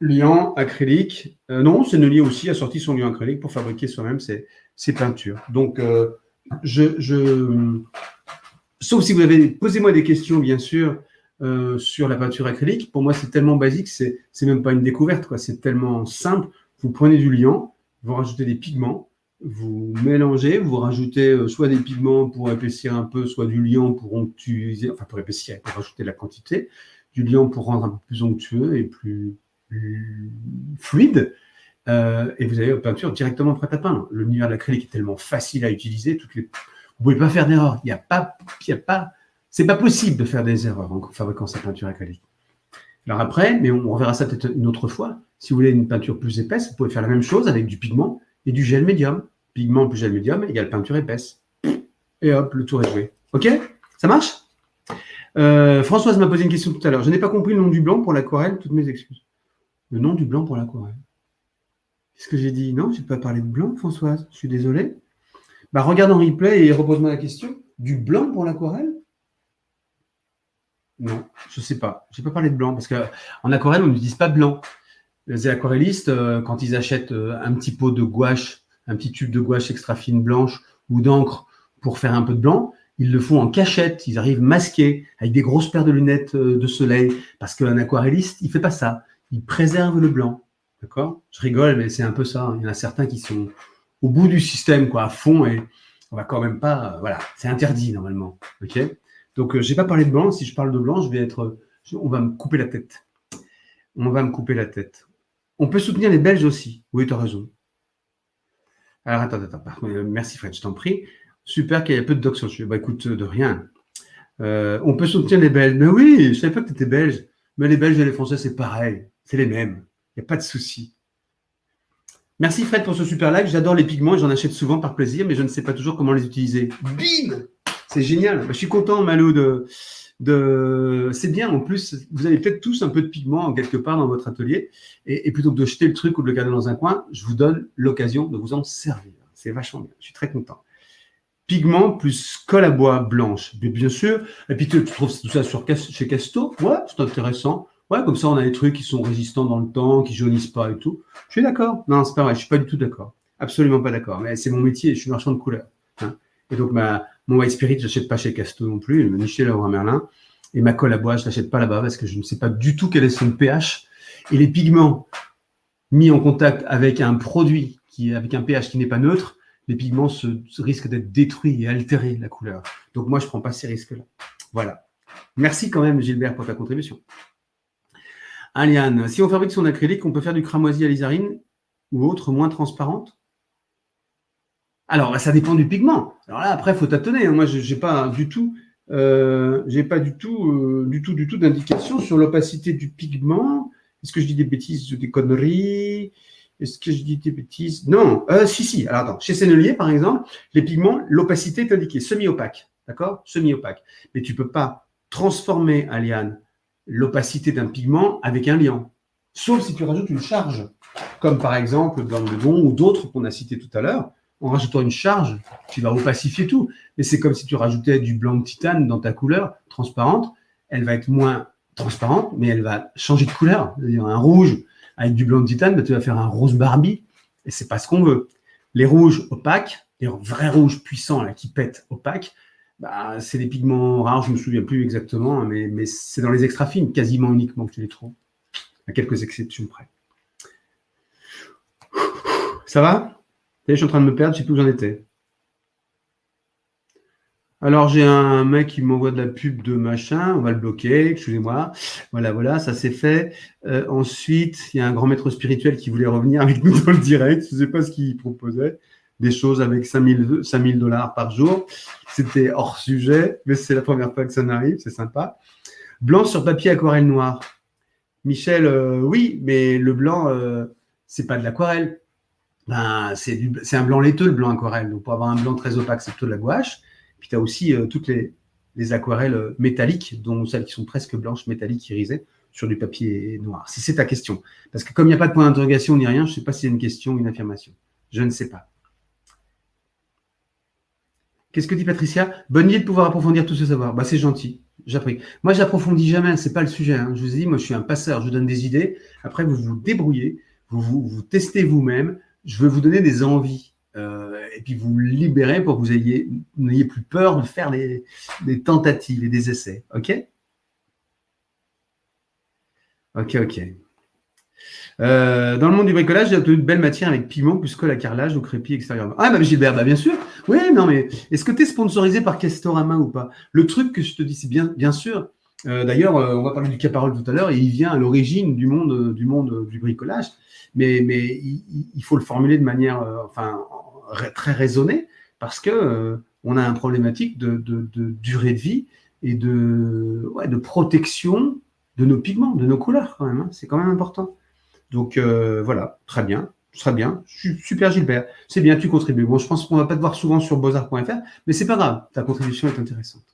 Liant acrylique. Non, Sennelier aussi a sorti son liant acrylique pour fabriquer soi-même ses peintures. Donc, sauf si vous avez, posez-moi des questions, bien sûr, sur la peinture acrylique. Pour moi, c'est tellement basique, c'est même pas une découverte, quoi. C'est tellement simple. Vous prenez du liant, vous rajoutez des pigments, vous mélangez, vous rajoutez soit des pigments pour épaissir un peu, soit du liant pour onctuiser, enfin pour épaissir, pour rajouter de la quantité, du liant pour rendre un peu plus onctueux et plus fluide. Et vous avez votre peinture directement prête à peindre. Le nuage d'acrylique est tellement facile à utiliser, vous ne pouvez pas faire d'erreur. C'est pas possible de faire des erreurs en fabriquant sa peinture acrylique. Alors après, mais on reverra ça peut-être une autre fois. Si vous voulez une peinture plus épaisse, vous pouvez faire la même chose avec du pigment et du gel médium. Pigment plus gel médium égale peinture épaisse. Et hop, le tour est joué. Ok? Ça marche? Françoise m'a posé une question tout à l'heure. Je n'ai pas compris le nom du blanc pour l'aquarelle. Toutes mes excuses. Le nom du blanc pour l'aquarelle. Qu'est-ce que j'ai dit? Non, je n'ai pas parlé de blanc, Françoise. Je suis désolé. Bah, regarde en replay et repose-moi la question. Du blanc pour l'aquarelle? Non, je ne sais pas. Je n'ai pas parlé de blanc parce qu'en aquarelle, on n'utilise pas de blanc. Les aquarellistes, quand ils achètent un petit pot de gouache, un petit tube de gouache extra fine blanche ou d'encre pour faire un peu de blanc, ils le font en cachette. Ils arrivent masqués avec des grosses paires de lunettes de soleil parce qu'un aquarelliste, il ne fait pas ça. Il préserve le blanc. D'accord? Je rigole, mais c'est un peu ça. Il y en a certains qui sont au bout du système, quoi, à fond, et on va quand même pas. Voilà, c'est interdit normalement. Ok? Donc, je n'ai pas parlé de blanc. Si je parle de blanc, on va me couper la tête. On va me couper la tête. On peut soutenir les Belges aussi. Oui, tu as raison. Alors, attends. Merci Fred, je t'en prie. Super qu'il y ait peu de docs sur le sujet. Bah écoute, de rien. On peut soutenir les Belges. Mais oui, je ne savais pas que tu étais belge. Mais les Belges et les Français, c'est pareil. C'est les mêmes. Il n'y a pas de souci. Merci Fred pour ce super live. J'adore les pigments et j'en achète souvent par plaisir, mais je ne sais pas toujours comment les utiliser. Bim! C'est génial. Je suis content, Malou, c'est bien. En plus, vous avez peut-être tous un peu de pigment quelque part dans votre atelier. Et plutôt que de jeter le truc ou de le garder dans un coin, je vous donne l'occasion de vous en servir. C'est vachement bien. Je suis très content. Pigment plus colle à bois blanche. Mais bien sûr. Et puis, tu trouves tout ça chez Casto. Ouais, c'est intéressant. Ouais, comme ça, on a des trucs qui sont résistants dans le temps, qui jaunissent pas et tout. Je suis d'accord. Non, c'est pas vrai. Je suis pas du tout d'accord. Absolument pas d'accord. Mais c'est mon métier. Je suis marchand de couleurs. Hein. Et donc, mon White Spirit, je l'achète pas chez Casto non plus, ni chez Leroy Merlin. Et ma colle à bois, je l'achète pas là-bas parce que je ne sais pas du tout quel est son pH. Et les pigments mis en contact avec un produit avec un pH qui n'est pas neutre, les pigments risquent d'être détruits et altérés, la couleur. Donc, moi, je ne prends pas ces risques-là. Voilà. Merci quand même, Gilbert, pour ta contribution. Aliane, si on fabrique son acrylique, on peut faire du cramoisi à l'isarine ou autre moins transparente? Alors, ça dépend du pigment. Alors là, après, il faut tâtonner. Moi, je n'ai pas du tout, d'indication sur l'opacité du pigment. Est-ce que je dis des bêtises ou des conneries? Est-ce que je dis des bêtises? Non. Si. Alors, attends. Chez Sennelier, par exemple, les pigments, l'opacité est indiquée semi-opaque. D'accord? Semi-opaque. Mais tu ne peux pas transformer, Aliane, l'opacité d'un pigment avec un liant. Sauf si tu rajoutes une charge. Comme par exemple, blanc de Don ou d'autres qu'on a cités tout à l'heure. En rajoutant une charge, tu vas opacifier tout. Mais c'est comme si tu rajoutais du blanc de titane dans ta couleur transparente. Elle va être moins transparente, mais elle va changer de couleur. C'est-à-dire un rouge avec du blanc de titane, tu vas faire un rose Barbie. Et c'est pas ce qu'on veut. Les rouges opaques, les vrais rouges puissants là, qui pètent opaques, c'est des pigments rares, je ne me souviens plus exactement, mais c'est dans les extra fines, quasiment uniquement que tu les trouves. À quelques exceptions près. Ça va? Je suis en train de me perdre, je ne sais plus où j'en étais. Alors, j'ai un mec qui m'envoie de la pub de machin, on va le bloquer, excusez-moi. Voilà, ça c'est fait. Ensuite, il y a un grand maître spirituel qui voulait revenir avec nous dans le direct. Je ne sais pas ce qu'il proposait. Des choses avec 5000 $ par jour. C'était hors sujet, mais c'est la première fois que ça m'arrive, c'est sympa. Blanc sur papier aquarelle noir. Michel, oui, mais le blanc, c'est pas de l'aquarelle. C'est un blanc laiteux, le blanc aquarelle. Donc, pour avoir un blanc très opaque, c'est plutôt de la gouache. Puis, tu as aussi toutes les aquarelles métalliques, dont celles qui sont presque blanches, métalliques, irisées, sur du papier noir. Si c'est ta question. Parce que comme il n'y a pas de point d'interrogation ni rien, je ne sais pas si c'est une question ou une affirmation. Je ne sais pas. Qu'est-ce que dit Patricia? Bonne idée de pouvoir approfondir tout ce savoir. C'est gentil. j'apprends. Moi, j'approfondis jamais, c'est pas le sujet. Hein. Je vous ai dit, moi, je suis un passeur, je vous donne des idées. Après, vous vous débrouillez, vous testez vous-même. Je veux vous donner des envies. Et puis vous libérer pour que vous n'ayez plus peur de faire des tentatives et des essais. OK? OK, OK. Dans le monde du bricolage, j'ai obtenu de belles matières avec pigments plus colle à carrelage ou crépi extérieurement. Ah, bah Gilbert, bah bien sûr. Oui, non, mais est-ce que tu es sponsorisé par Castorama ou pas? Le truc que je te dis, c'est bien sûr. D'ailleurs, on va parler du Caparol tout à l'heure, et il vient à l'origine du monde du bricolage, mais il faut le formuler de manière très raisonnée, parce que on a une problématique de durée de vie et de protection de nos pigments, de nos couleurs quand même. Hein. C'est quand même important. Donc voilà, très bien, très bien. Super Gilbert, c'est bien, tu contribues. Bon, je pense qu'on ne va pas te voir souvent sur beaux-arts.fr, mais c'est pas grave, ta contribution est intéressante.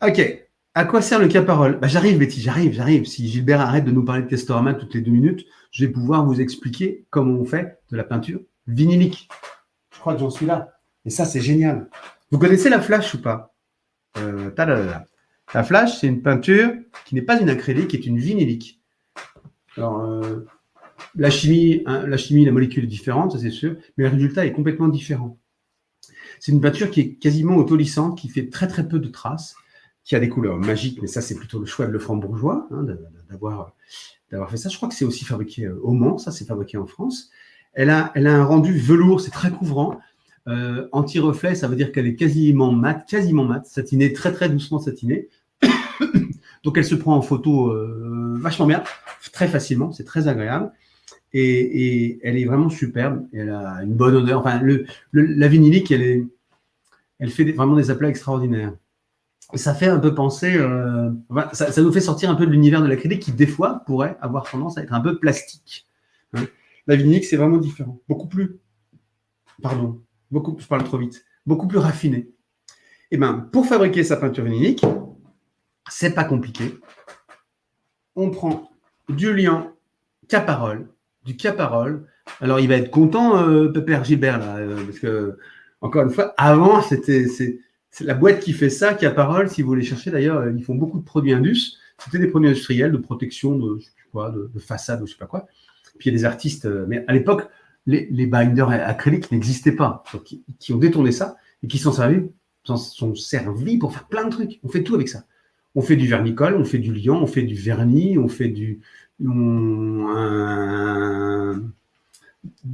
Ok, à quoi sert le Caparol? Bah, j'arrive Betty, j'arrive. Si Gilbert arrête de nous parler de Castorama toutes les 2 minutes, je vais pouvoir vous expliquer comment on fait de la peinture vinylique. Je crois que j'en suis là. Et ça, c'est génial. Vous connaissez la flash ou pas? La flash, c'est une peinture qui n'est pas une acrylique, qui est une vinylique. Alors, la chimie, la molécule est différente, ça c'est sûr, mais le résultat est complètement différent. C'est une peinture qui est quasiment autolissante, qui fait très très peu de traces, qui a des couleurs magiques, mais ça c'est plutôt le choix de Lefranc-Bourgeois, hein, d'avoir fait ça. Je crois que c'est aussi fabriqué au Mans, ça c'est fabriqué en France. Elle a un rendu velours, c'est très couvrant. Anti-reflet, ça veut dire qu'elle est quasiment mate, satinée, très très doucement satinée. Donc elle se prend en photo vachement bien, très facilement, c'est très agréable. Et elle est vraiment superbe. Elle a une bonne odeur. Enfin, la vinylique, elle fait vraiment des aplats extraordinaires. Et ça fait un peu penser, ça nous fait sortir un peu de l'univers de l'acrylique qui, des fois, pourrait avoir tendance à être un peu plastique. Hein. La vinylique, c'est vraiment différent. Je parle trop vite. Beaucoup plus raffiné. Et ben, pour fabriquer sa peinture vinylique, c'est pas compliqué. On prend du liant Caparol, du Caparol. Alors, il va être content, Pépère Gilbert, là, parce que, encore une fois, avant, c'est la boîte qui fait ça, Caparol. Si vous voulez chercher, d'ailleurs, ils font beaucoup de produits indus. C'était des produits industriels de protection de façade ou je sais pas quoi. Puis il y a des artistes, mais à l'époque, les binders acryliques n'existaient pas, donc, qui ont détourné ça et qui s'en sont servis pour faire plein de trucs. On fait tout avec ça. On fait du vernicole, on fait du liant, on fait du vernis, on fait de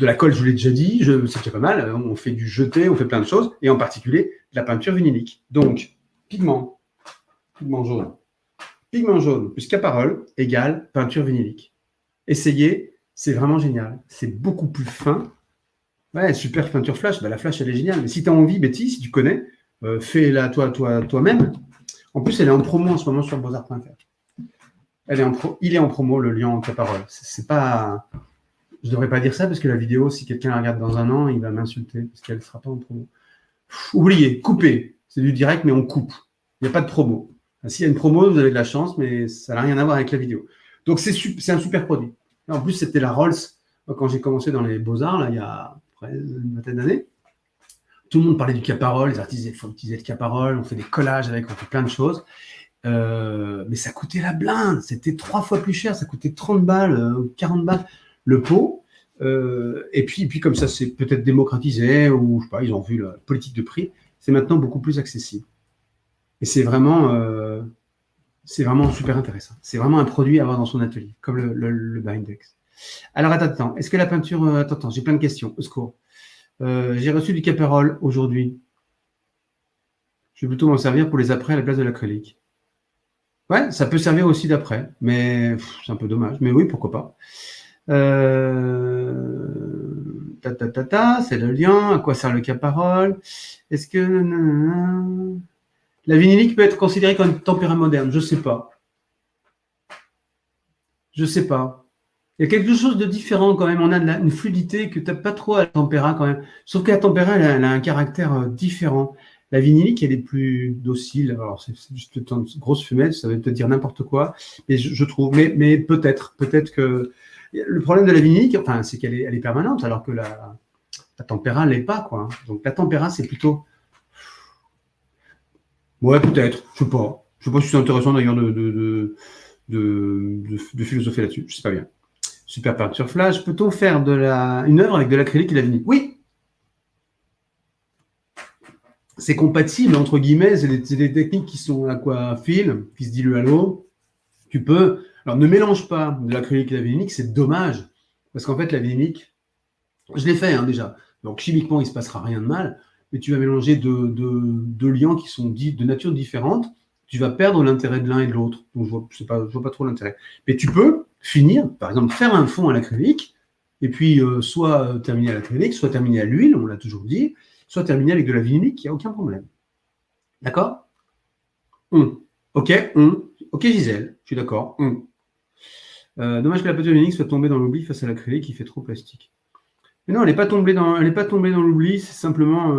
la colle, je vous l'ai déjà dit, c'est déjà pas mal. On fait du jeté, on fait plein de choses, et en particulier de la peinture vinylique. Donc, pigment jaune. Pigment jaune plus Caparol égale peinture vinylique. Essayez, c'est vraiment génial. C'est beaucoup plus fin. Ouais, super peinture flash. Bah, la flash, elle est géniale. Mais si tu as envie, Betty, si tu connais, fais-la toi-même. En plus, elle est en promo en ce moment sur beaux-arts.fr. Il est en promo, le liant Caparol. C'est pas... Je ne devrais pas dire ça parce que la vidéo, si quelqu'un la regarde dans un an, il va m'insulter parce qu'elle ne sera pas en promo. Oubliez, coupez. C'est du direct, mais on coupe. Il n'y a pas de promo. S'il y a une promo, vous avez de la chance, mais ça n'a rien à voir avec la vidéo. Donc, c'est un super produit. En plus, c'était la Rolls quand j'ai commencé dans les Beaux-Arts, là, il y a près une vingtaine d'années. Tout le monde parlait du Caparol, les artistes disaient qu'il faut utiliser le Caparol, on fait des collages avec, on fait plein de choses. Mais ça coûtait la blinde, c'était 3 fois plus cher, ça coûtait 30 balles, 40 balles le pot. Et puis comme ça, c'est peut-être démocratisé, ou je sais pas, ils ont vu la politique de prix, c'est maintenant beaucoup plus accessible. Et c'est vraiment super intéressant. C'est vraiment un produit à avoir dans son atelier, comme le Bindex. Alors, attends, est-ce que la peinture... Attends, j'ai plein de questions, au secours. J'ai reçu du Caparol aujourd'hui. Je vais plutôt m'en servir pour les après à la place de l'acrylique. Ouais, ça peut servir aussi d'après, mais c'est un peu dommage. Mais oui, pourquoi pas. C'est le lien. À quoi sert le Caparol? Est-ce que... La vinylique peut être considérée comme une tempéra moderne? Je sais pas. Je sais pas. Il y a quelque chose de différent quand même. On a une fluidité que tu n'as pas trop à la tempéra quand même. Sauf que la tempéra, elle a un caractère différent. La vinylique, elle est plus docile. Alors, c'est juste une grosse fumette, ça veut te dire n'importe quoi. Mais je trouve. Mais peut-être que. Le problème de la vinylique, enfin, c'est qu'elle est permanente, alors que la tempéra ne l'est pas, quoi. Donc la tempéra, c'est plutôt. Ouais, peut-être, je sais pas. Je ne sais pas si c'est intéressant d'ailleurs de philosopher là-dessus. Je ne sais pas bien. Super peinture flash. Peut-on faire une œuvre avec de l'acrylique et de la vinyle? Oui. C'est compatible, entre guillemets. C'est des techniques qui sont aquafil, qui se diluent à l'eau. Tu peux. Alors, ne mélange pas de l'acrylique et de la vinylique. C'est dommage. Parce qu'en fait, la vinylique, je l'ai fait déjà. Donc, chimiquement, il ne se passera rien de mal. Mais tu vas mélanger deux liants qui sont de nature différente. Tu vas perdre l'intérêt de l'un et de l'autre. Donc, je vois pas trop l'intérêt. Mais tu peux finir, par exemple, faire un fond à l'acrylique, et puis soit terminer à l'acrylique, soit terminer à l'huile, on l'a toujours dit, soit terminer avec de la vinylique, il n'y a aucun problème. D'accord? Ok, Gisèle, je suis d'accord. Dommage que la pâte de vinylique soit tombée dans l'oubli face à l'acrylique qui fait trop plastique. Mais non, elle n'est pas tombée dans l'oubli, c'est simplement,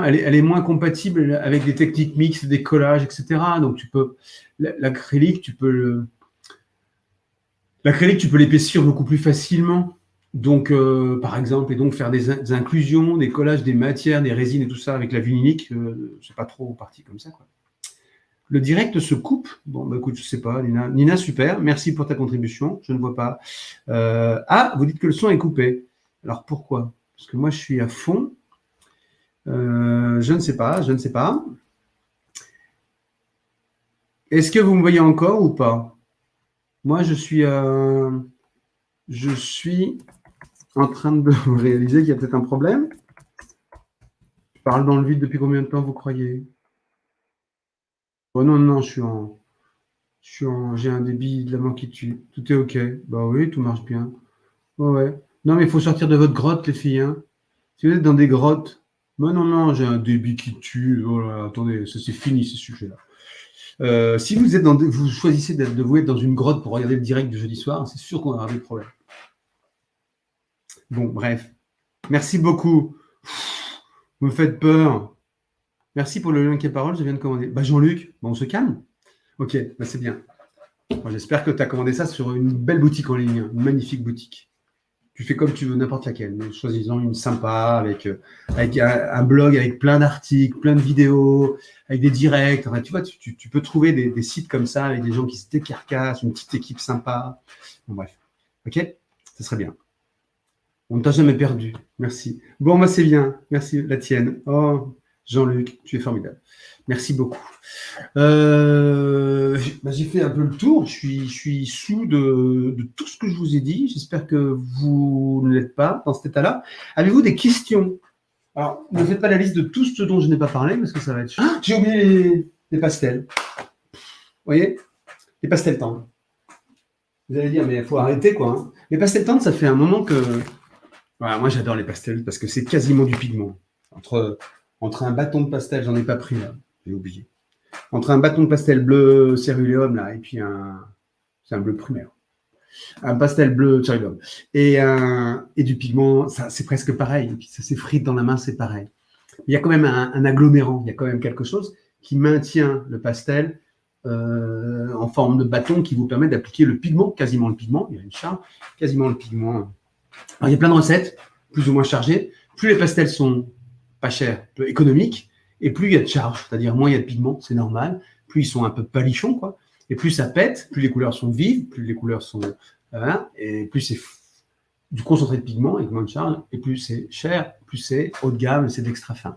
elle est moins compatible avec des techniques mixtes, des collages, etc. Donc l'acrylique, tu peux l'épaissir beaucoup plus facilement. Donc, par exemple, et donc faire des inclusions, des collages, des matières, des résines et tout ça avec la vinylique, c'est pas trop parti comme ça, quoi. Le direct se coupe. Bon, bah écoute, je sais pas, Nina. Nina, super. Merci pour ta contribution. Je ne vois pas. Vous dites que le son est coupé. Alors pourquoi? Parce que moi, je suis à fond. Je ne sais pas. Est-ce que vous me voyez encore ou pas? Moi, je suis en train de réaliser qu'il y a peut-être un problème. Je parle dans le vide depuis combien de temps, vous croyez? Oh non, j'ai un débit de la mort qui tue. Tout est OK. Bah oui, tout marche bien. Ouais. Non, mais il faut sortir de votre grotte, les filles, hein. Si vous êtes dans des grottes, non, j'ai un débit qui tue. Oh là, attendez, ça c'est fini, ces sujets-là. Si vous choisissez de vous être dans une grotte pour regarder le direct du jeudi soir, c'est sûr qu'on aura des problèmes. Bon, bref. Merci beaucoup. Vous me faites peur. Merci pour le lien qui est parole, je viens de commander. Bah Jean-Luc, on se calme. Ok, bah c'est bien. Bon, j'espère que tu as commandé ça sur une belle boutique en ligne, une magnifique boutique. Tu fais comme tu veux, n'importe laquelle, mais choisis-en une sympa, avec un blog avec plein d'articles, plein de vidéos, avec des directs. Enfin, tu vois, tu peux trouver des sites comme ça, avec des gens qui se décarcassent, une petite équipe sympa. Bon, bref. Ok? Ça serait bien. On ne t'a jamais perdu. Merci. Bon, moi, c'est bien. Merci, la tienne. Oh, Jean-Luc, tu es formidable. Merci beaucoup. J'ai fait un peu le tour. Je suis sous de tout ce que je vous ai dit. J'espère que vous ne l'êtes pas dans cet état-là. Avez-vous des questions? Alors, ne faites pas la liste de tout ce dont je n'ai pas parlé parce que ça va être... Ah, j'ai oublié les pastels. Vous voyez? Les pastels tendres. Vous allez dire, mais il faut arrêter, quoi. Hein. Les pastels tendres, ça fait un moment que... Voilà, moi, j'adore les pastels parce que c'est quasiment du pigment. Entre un bâton de pastel, j'en ai pas pris, là. J'ai oublié. Entre un bâton de pastel bleu céruléum, là, et puis c'est un bleu primaire. Un pastel bleu céruléum. Et du pigment, ça, c'est presque pareil. Et puis ça s'effrite dans la main, c'est pareil. Il y a quand même un agglomérant, il y a quand même quelque chose qui maintient le pastel en forme de bâton qui vous permet d'appliquer le pigment, quasiment le pigment, il y a une charge, quasiment le pigment. Alors, il y a plein de recettes, plus ou moins chargées. Plus les pastels sont pas chers, peu économiques, et plus il y a de charge, c'est-à-dire moins il y a de pigments, c'est normal, plus ils sont un peu palichons, quoi, et plus ça pète, plus les couleurs sont vives, plus les couleurs sont... et plus c'est du concentré de pigments avec moins de charge, et plus c'est cher, plus c'est haut de gamme, c'est d'extra fin.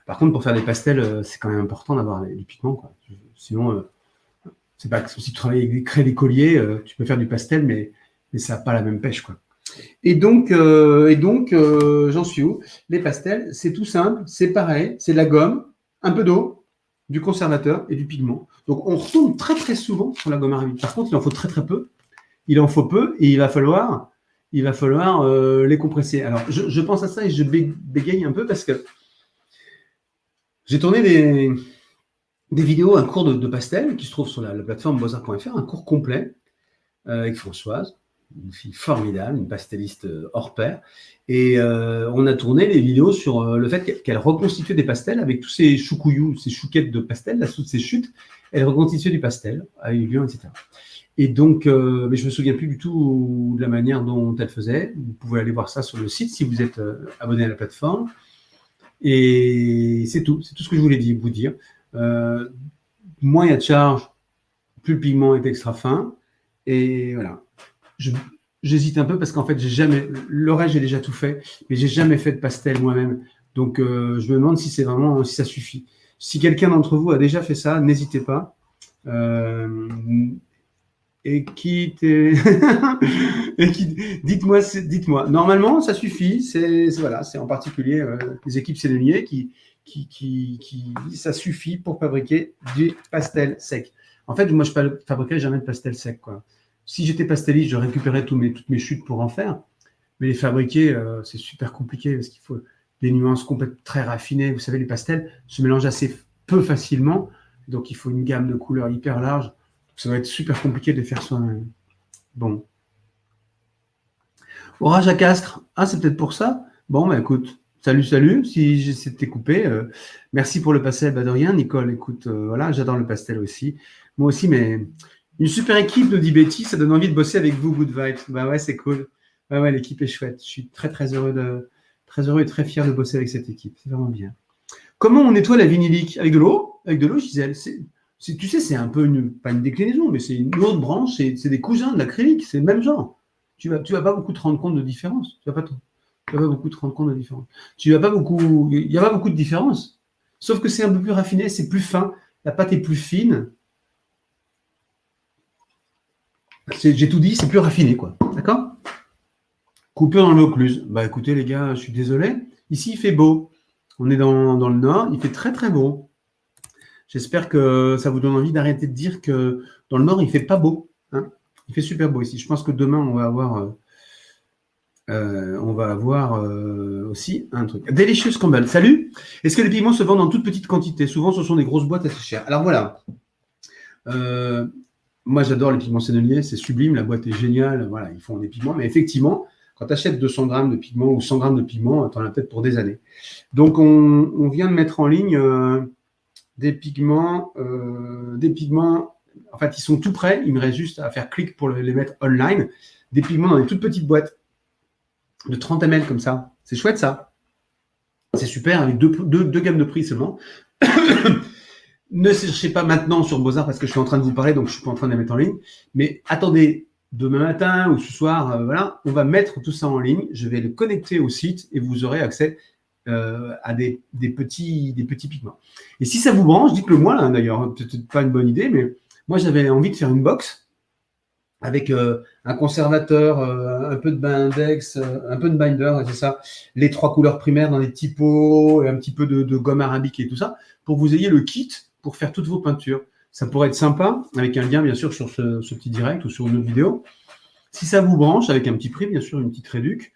Par contre, pour faire des pastels, c'est quand même important d'avoir du pigment, quoi. Sinon, c'est pas si tu travailles créer des colliers, tu peux faire du pastel, mais ça n'a pas la même pêche, quoi. Et donc, j'en suis où? Les pastels, c'est tout simple, c'est pareil, c'est de la gomme, un peu d'eau, du conservateur et du pigment. Donc, on retombe très très souvent sur la gomme arabique. Par contre, il en faut très très peu. Il en faut peu et il va falloir les compresser. Alors, je pense à ça et je bégaye un peu parce que j'ai tourné des vidéos, un cours de pastel qui se trouve sur la plateforme beaux-arts.fr, un cours complet avec Françoise, une fille formidable, une pastelliste hors pair. Et on a tourné des vidéos sur le fait qu'elle reconstituait des pastels avec tous ces choucouillous, ces chouquettes de pastel, là, toutes ces chutes. Elle reconstituait du pastel avec du lion, etc. Et donc, mais je me souviens plus du tout de la manière dont elle faisait. Vous pouvez aller voir ça sur le site si vous êtes abonné à la plateforme. Et c'est tout ce que je voulais vous dire. moins il y a de charge, plus le pigment est extra fin. Et voilà. J'hésite un peu parce qu'en fait, le reste, j'ai déjà tout fait, mais j'ai jamais fait de pastel moi-même. Donc, je me demande si si ça suffit. Si quelqu'un d'entre vous a déjà fait ça, n'hésitez pas. Et qui dites-moi. Normalement, ça suffit. Voilà, c'est en particulier les équipes séléniers qui ça suffit pour fabriquer du pastel sec. En fait, moi, je fabriquerai jamais de pastel sec, quoi. Si j'étais pastelliste, je récupérais toutes mes chutes pour en faire. Mais les fabriquer, c'est super compliqué parce qu'il faut des nuances complètes très raffinées. Vous savez, les pastels se mélangent assez peu facilement. Donc, il faut une gamme de couleurs hyper large. Ça va être super compliqué de les faire soi-même. Bon. Orage à Castres. Ah, c'est peut-être pour ça. Bon, bah écoute, salut. Si c'était coupé, merci pour le pastel, bah de rien, Nicole. Écoute, voilà, j'adore le pastel aussi. Moi aussi, mais une super équipe, nous dit Betty. Ça donne envie de bosser avec vous, Good Vibes. Bah ouais, c'est cool. Ouais, l'équipe est chouette. Je suis très heureux et très fier de bosser avec cette équipe. C'est vraiment bien. Comment on nettoie la vinylique? Avec de l'eau? Avec de l'eau, Gisèle. Tu sais, c'est un peu pas une déclinaison, mais c'est une autre branche. C'est des cousins de l'acrylique. C'est le même genre. Tu vas pas beaucoup te rendre compte de différence. Tu vas pas beaucoup te rendre compte de différence. Il n'y a pas beaucoup de différence. Sauf que c'est un peu plus raffiné, c'est plus fin. La pâte est plus fine. J'ai tout dit, c'est plus raffiné, quoi. D'accord? Coupure dans le Vaucluse. Bah écoutez, les gars, je suis désolé. Ici, il fait beau. On est dans le nord. Il fait très beau. J'espère que ça vous donne envie d'arrêter de dire que dans le nord, il ne fait pas beau. Hein. Il fait super beau ici. Je pense que demain, on va avoir aussi un truc. Delicious Campbell. Salut. Est-ce que les pigments se vendent en toute petite quantité? Souvent, ce sont des grosses boîtes assez chères. Alors voilà. Moi, j'adore les pigments séneliers. C'est sublime. La boîte est géniale. Voilà, ils font des pigments. Mais effectivement, quand tu achètes 200 grammes de pigments ou 100 grammes de pigments, tu en as peut-être pour des années. Donc, on vient de mettre en ligne des pigments. En fait, ils sont tout prêts. Il me reste juste à faire clic pour les mettre online. Des pigments dans des toutes petites boîtes de 30 ml comme ça. C'est chouette, ça. C'est super, avec deux gammes de prix seulement. Ne cherchez pas maintenant sur Beaux-Arts parce que je suis en train de vous parler, donc je ne suis pas en train de les mettre en ligne. Mais attendez, demain matin ou ce soir, voilà, on va mettre tout ça en ligne. Je vais le connecter au site et vous aurez accès à des petits pigments. Et si ça vous branche, dites-le moi, là, d'ailleurs. Peut-être pas une bonne idée, mais moi, j'avais envie de faire une box avec un conservateur, un peu de Bindex, un peu de binder, c'est ça, les 3 couleurs primaires dans les petits pots, et un petit peu de gomme arabique et tout ça, pour que vous ayez le kit pour faire toutes vos peintures. Ça pourrait être sympa, avec un lien bien sûr sur ce petit direct ou sur une autre vidéo. Si ça vous branche, avec un petit prix, bien sûr, une petite réduc,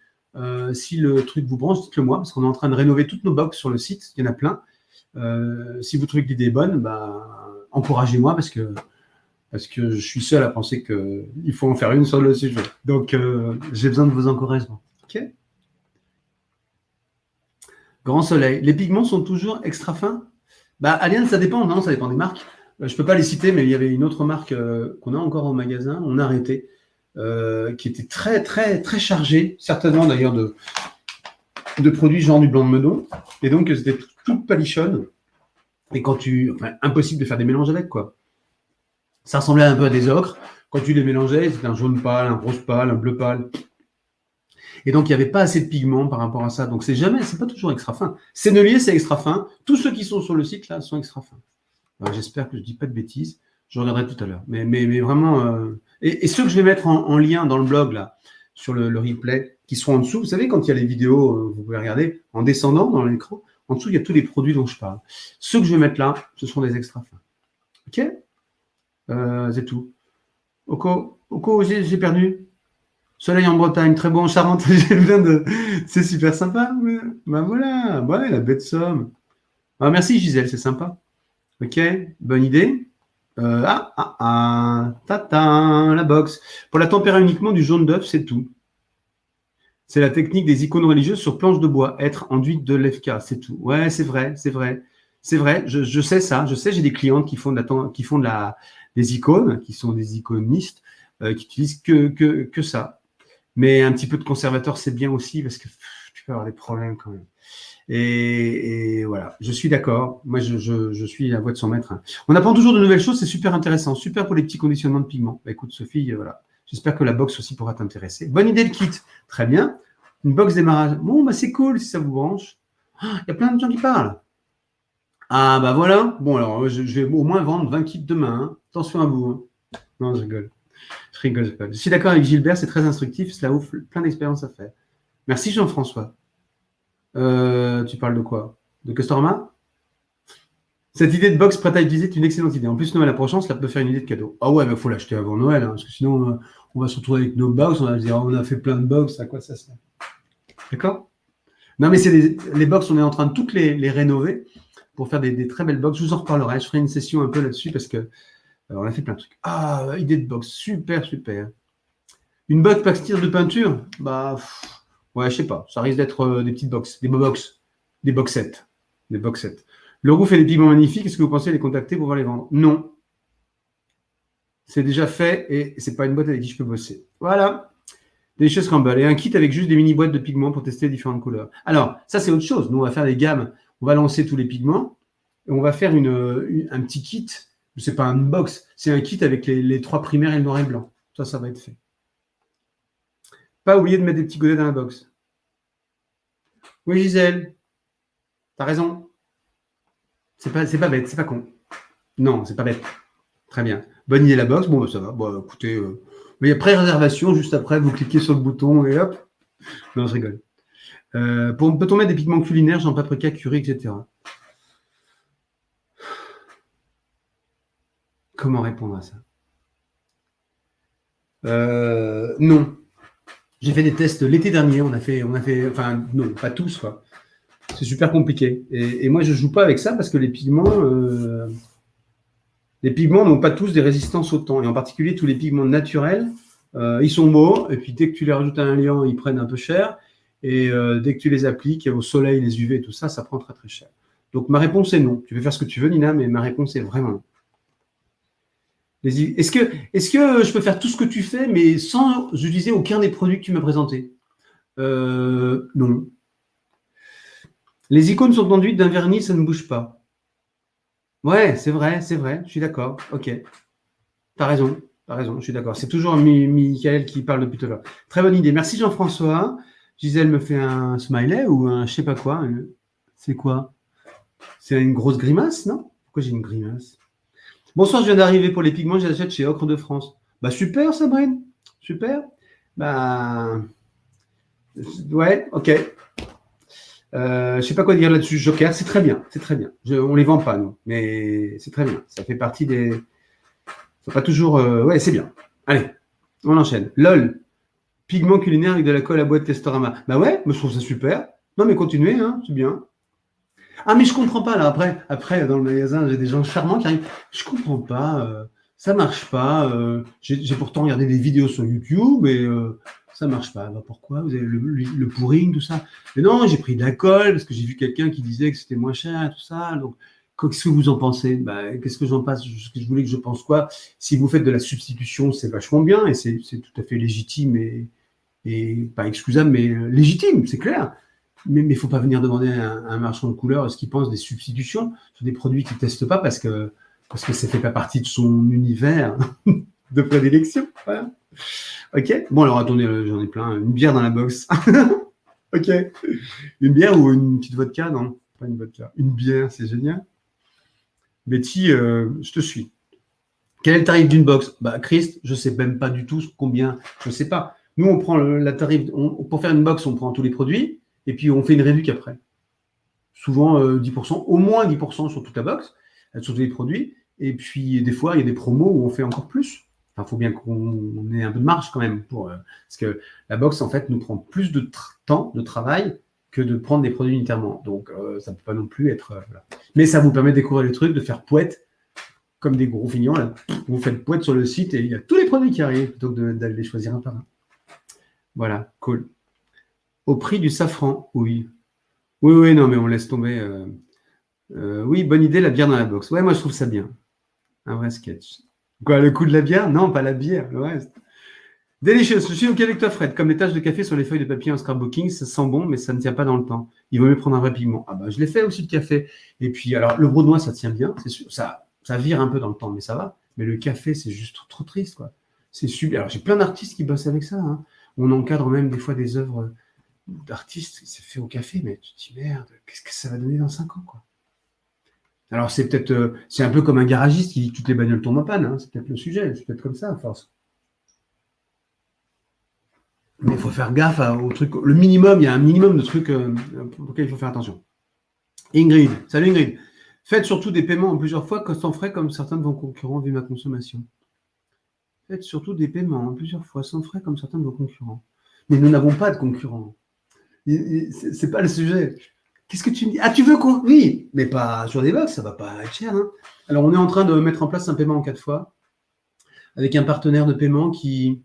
si le truc vous branche, dites-le moi, parce qu'on est en train de rénover toutes nos box sur le site, il y en a plein. Si vous trouvez que l'idée est bonne, bah, encouragez-moi, parce que je suis seul à penser qu'il faut en faire une sur le sujet. Donc, j'ai besoin de vos encouragements. OK? Grand soleil. Les pigments sont toujours extra fins? Bah, Alien, ça dépend. Non, ça dépend des marques. Je ne peux pas les citer, mais il y avait une autre marque qu'on a encore au magasin, on a arrêté, qui était très chargée, certainement d'ailleurs de produits genre du blanc de Meudon. Et donc, c'était toute palichonne. Et impossible de faire des mélanges avec, quoi. Ça ressemblait un peu à des ocres. Quand tu les mélangeais, c'était un jaune pâle, un rose pâle, un bleu pâle. Et donc, il n'y avait pas assez de pigments par rapport à ça. Donc, c'est pas toujours extra fin. Sennelier, c'est extra fin. Tous ceux qui sont sur le site, là, sont extra fins. J'espère que je ne dis pas de bêtises. Je regarderai tout à l'heure. Mais vraiment... Et ceux que je vais mettre en lien dans le blog, là, sur le replay, qui seront en dessous, vous savez, quand il y a les vidéos, vous pouvez regarder, en descendant dans l'écran, en dessous, il y a tous les produits dont je parle. Ceux que je vais mettre là, ce sont des extra fins. OK? C'est tout. Oko, j'ai perdu. Soleil en Bretagne, très bon en Charente. C'est super sympa. Ben voilà, ouais, la baie de Somme. Ah, merci Gisèle, c'est sympa. Ok, bonne idée. La box. Pour la température uniquement du jaune d'œuf, c'est tout. C'est la technique des icônes religieuses sur planche de bois. Être enduite de l'FK, c'est tout. Ouais, c'est vrai. Je sais ça. Je sais, j'ai des clientes qui font des icônes, qui sont des iconistes, qui utilisent que ça. Mais un petit peu de conservateur, c'est bien aussi parce que tu peux avoir des problèmes quand même. Et voilà, je suis d'accord. Moi, je suis à voix de 100 mètres. On apprend toujours de nouvelles choses, c'est super intéressant. Super pour les petits conditionnements de pigments. Bah, écoute, Sophie, voilà. J'espère que la box aussi pourra t'intéresser. Bonne idée, le kit. Très bien. Une box démarrage. Bon, bah, c'est cool si ça vous branche. Il y a plein de gens qui parlent. Ah, bah voilà. Bon, alors, je vais au moins vendre 20 kits demain. Hein. Attention à vous. Hein. Non, je rigole. Je rigole. Je suis d'accord avec Gilbert, c'est très instructif. Cela ouvre plein d'expériences à faire. Merci, Jean-François. Tu parles de quoi? De Castorama? Cette idée de box prête à utiliser est une excellente idée. En plus, Noël approchant, cela peut faire une idée de cadeau. Ah ouais, il faut l'acheter avant Noël, hein, parce que sinon, on va se retrouver avec nos box, on va se dire, on a fait plein de box, à quoi ça sert? D'accord? Non, mais c'est les box, on est en train de toutes les rénover pour faire des très belles box. Je vous en reparlerai, je ferai une session un peu là-dessus parce que on a fait plein de trucs. Ah, idée de box, super, super. Une box plastique de peinture? Bah, ouais, je sais pas. Ça risque d'être des petites box, des box, des boxettes. Des boxettes. Le roux fait des pigments magnifiques. Est-ce que vous pensez les contacter pour pouvoir les vendre? Non. C'est déjà fait et c'est pas une boîte avec qui je peux bosser. Voilà. Delicious Crumble. Et un kit avec juste des mini-boîtes de pigments pour tester différentes couleurs. Alors, ça, c'est autre chose. Nous, on va faire des gammes. On va lancer tous les pigments et on va faire un petit kit. C'est pas un box, c'est un kit avec les 3 primaires et le noir et blanc. Ça va être fait. Pas oublier de mettre des petits godets dans la box. Oui, Gisèle, t'as raison. C'est pas bête, c'est pas con. Non, c'est pas bête. Très bien. Bonne idée la box. Bon, bah, ça va. Bon, écoutez, mais il y a pré-réservation juste après. Vous cliquez sur le bouton et hop. Non, je rigole. Peut-on mettre des pigments culinaires, genre paprika, curry, etc. Comment répondre à ça? Non. J'ai fait des tests l'été dernier. On a fait, enfin, non, pas tous, quoi. C'est super compliqué. Et moi, je joue pas avec ça parce que les pigments n'ont pas tous des résistances au temps. Et en particulier, tous les pigments naturels, ils sont beaux. Et puis, dès que tu les rajoutes à un liant, ils prennent un peu cher. Et dès que tu les appliques au soleil, les UV, tout ça, ça prend très, très cher. Donc, ma réponse est non. Tu peux faire ce que tu veux, Nina, mais ma réponse est vraiment non. Est-ce que je peux faire tout ce que tu fais, mais sans utiliser aucun des produits que tu m'as présentés? Non. Les icônes sont enduites d'un vernis, ça ne bouge pas. Ouais, c'est vrai, je suis d'accord. Ok. T'as raison, je suis d'accord. C'est toujours Michael qui parle depuis tout à l'heure. Très bonne idée. Merci Jean-François. Gisèle me fait un smiley ou un je sais pas quoi. C'est quoi? C'est une grosse grimace, non? Pourquoi j'ai une grimace? Bonsoir, je viens d'arriver pour les pigments, j'achète chez Ocre de France. Bah super, Sabrine. Super. Bah ouais, ok. Je sais pas quoi dire là-dessus. Joker, c'est très bien, c'est très bien. On les vend pas, nous, mais c'est très bien. Ça fait partie des. C'est pas toujours. Ouais, c'est bien. Allez, on enchaîne. LOL, pigment culinaire avec de la colle à boîte Testorama. Bah ouais, moi je trouve ça super. Non, mais continuez, hein, c'est bien. Ah, mais je comprends pas, là. Après dans le magasin, j'ai des gens charmants qui arrivent. Je comprends pas. Ça marche pas. J'ai pourtant regardé des vidéos sur YouTube et ça marche pas. Bah, pourquoi? Vous avez le pouring, tout ça. Mais non, j'ai pris de la colle parce que j'ai vu quelqu'un qui disait que c'était moins cher, tout ça. Donc, qu'est-ce que vous en pensez? Bah, qu'est-ce que j'en pense? Je voulais que je pense quoi? Si vous faites de la substitution, c'est vachement bien et c'est tout à fait légitime et pas excusable, mais légitime, c'est clair. Mais il ne faut pas venir demander à un marchand de couleurs ce qu'il pense des substitutions sur des produits qu'il ne teste pas parce que ça ne fait pas partie de son univers de prédilection. Voilà. Ok. Bon, alors attendez, j'en ai plein. Une bière dans la box. Ok. Une bière ou une petite vodka? Non, pas une vodka. Une bière, c'est génial. Betty, je te suis. Quel est le tarif d'une box? Bah, Christ, je ne sais même pas du tout combien. Je ne sais pas. Nous, on prend la tarif. Pour faire une box, on prend tous les produits. Et puis, on fait une réduction après. Souvent 10%, au moins 10% sur toute la box, sur tous les produits. Et puis, des fois, il y a des promos où on fait encore plus. Enfin, il faut bien qu'on ait un peu de marge quand même. Parce que la box, en fait, nous prend plus de temps de travail que de prendre des produits unitairement. Donc, ça ne peut pas non plus être... voilà. Mais ça vous permet de découvrir les trucs, de faire pouette, comme des gros fignons. Là. Vous faites pouette sur le site et il y a tous les produits qui arrivent, plutôt que d'aller les choisir un par un. Voilà, cool. Au prix du safran, oui. Oui, non, mais on laisse tomber. Oui, bonne idée, la bière dans la box. Ouais, moi, je trouve ça bien. Un vrai sketch. Quoi, le coup de la bière? Non, pas la bière, le reste. Delicious. Je suis OK avec toi, Fred. Comme les taches de café sur les feuilles de papier en scrapbooking, ça sent bon, mais ça ne tient pas dans le temps. Il vaut mieux prendre un vrai pigment. Ah bah, je l'ai fait aussi, le café. Et puis, alors, le brodois, ça tient bien, c'est sûr. Ça vire un peu dans le temps, mais ça va. Mais le café, c'est juste trop, trop triste, quoi. C'est super. Alors, j'ai plein d'artistes qui bossent avec ça, hein. On encadre même des fois des œuvres d'artistes, c'est fait au café, mais tu te dis, merde, qu'est-ce que ça va donner dans 5 ans, quoi. Alors, c'est peut-être, c'est un peu comme un garagiste qui dit que toutes les bagnoles tombent en panne, hein. C'est peut-être le sujet. C'est peut-être comme ça, à force. Mais il faut faire gaffe au truc. Le minimum, il y a un minimum de trucs auxquels il faut faire attention. Ingrid, salut Ingrid. Faites surtout des paiements en plusieurs fois sans frais comme certains de vos concurrents vu ma consommation. Faites surtout des paiements en plusieurs fois sans frais comme certains de vos concurrents. Mais nous n'avons pas de concurrents. C'est pas le sujet. Qu'est-ce que tu me dis? Ah, tu veux qu'on... Oui, mais pas sur des box, ça va pas être cher, hein. Alors, on est en train de mettre en place un paiement en 4 fois avec un partenaire de paiement qui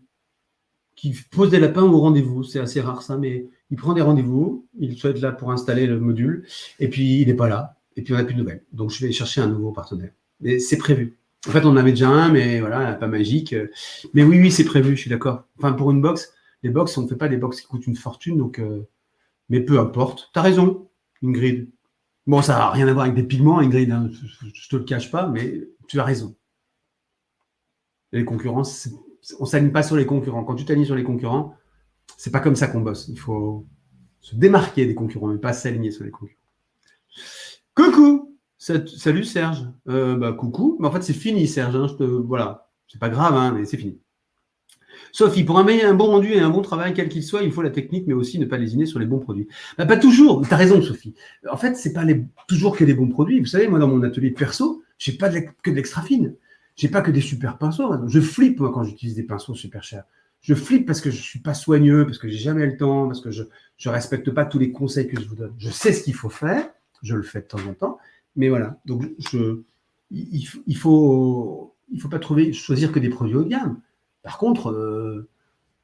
pose des lapins au rendez-vous. C'est assez rare ça, mais il prend des rendez-vous, il souhaite là pour installer le module, et puis il n'est pas là, et puis on n'a plus de nouvelles. Donc je vais chercher un nouveau partenaire. Mais c'est prévu. En fait, on en avait déjà un, mais voilà, pas magique. Mais oui, oui, c'est prévu, je suis d'accord. Enfin, pour une box, les box, on ne fait pas des box qui coûtent une fortune, donc mais peu importe. Tu as raison, Ingrid. Bon, ça n'a rien à voir avec des pigments, Ingrid, hein, je te le cache pas, mais tu as raison. Les concurrents, on ne s'aligne pas sur les concurrents. Quand tu t'alignes sur les concurrents, c'est pas comme ça qu'on bosse. Il faut se démarquer des concurrents, mais pas s'aligner sur les concurrents. Coucou. Salut Serge. Coucou. Mais en fait, c'est fini, Serge. Hein. Voilà. C'est pas grave, hein, mais c'est fini. Sophie, pour améliorer un bon rendu et un bon travail, quel qu'il soit, il faut la technique, mais aussi ne pas lésiner sur les bons produits. Pas toujours. Tu as raison, Sophie. En fait, c'est pas toujours que des bons produits. Vous savez, moi, dans mon atelier perso, je n'ai pas que de l'extra fine. J'ai pas que des super pinceaux. Je flippe, moi, quand j'utilise des pinceaux super chers. Je flippe parce que je ne suis pas soigneux, parce que j'ai jamais le temps, parce que je ne respecte pas tous les conseils que je vous donne. Je sais ce qu'il faut faire, je le fais de temps en temps, mais voilà. Donc, il faut pas choisir que des produits haut de gamme. Par contre,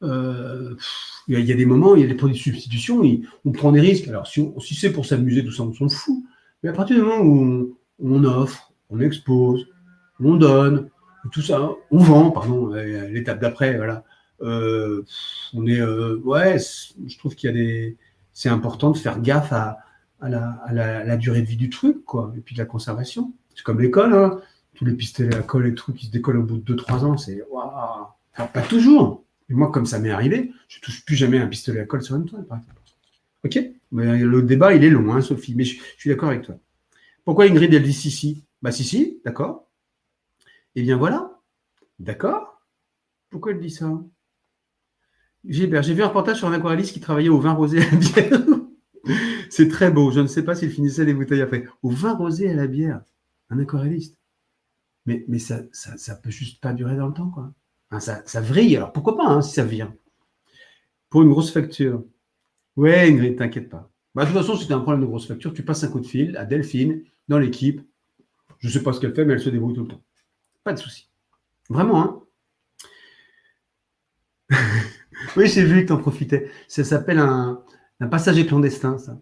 il y a des moments, il y a des produits de substitution, on prend des risques. Alors, si c'est pour s'amuser, tout ça, on s'en fout. Mais à partir du moment où on offre, on expose, on donne, tout ça, on vend, pardon, l'étape d'après, voilà. Je trouve c'est important de faire gaffe à la durée de vie du truc, quoi, et puis de la conservation. C'est comme l'école, hein. Tous les pistolets à colle et trucs qui se décollent au bout de 2-3 ans, c'est waouh. Enfin, pas toujours. Et moi, comme ça m'est arrivé, je ne touche plus jamais un pistolet à colle sur une toile, par exemple. Ok. Mais le débat, il est long, hein, Sophie, mais je suis d'accord avec toi. Pourquoi Ingrid, elle dit si? Bah si, d'accord. Eh bien voilà, d'accord. Pourquoi elle dit ça? Gilbert, j'ai vu un reportage sur un aquarelliste qui travaillait au vin rosé à la bière. C'est très beau. Je ne sais pas s'il finissait les bouteilles après. Au vin rosé à la bière, un aquarelliste. Mais ça peut juste pas durer dans le temps, quoi. Enfin, ça vrille. Alors pourquoi pas, hein, si ça vire. Pour une grosse facture. Ouais, Ingrid, t'inquiète pas. De toute façon, si tu as un problème de grosse facture, tu passes un coup de fil à Delphine, dans l'équipe. Je ne sais pas ce qu'elle fait, mais elle se débrouille tout le temps. Pas de souci. Vraiment, hein. Oui, j'ai vu que tu en profitais. Ça s'appelle un passager clandestin, ça.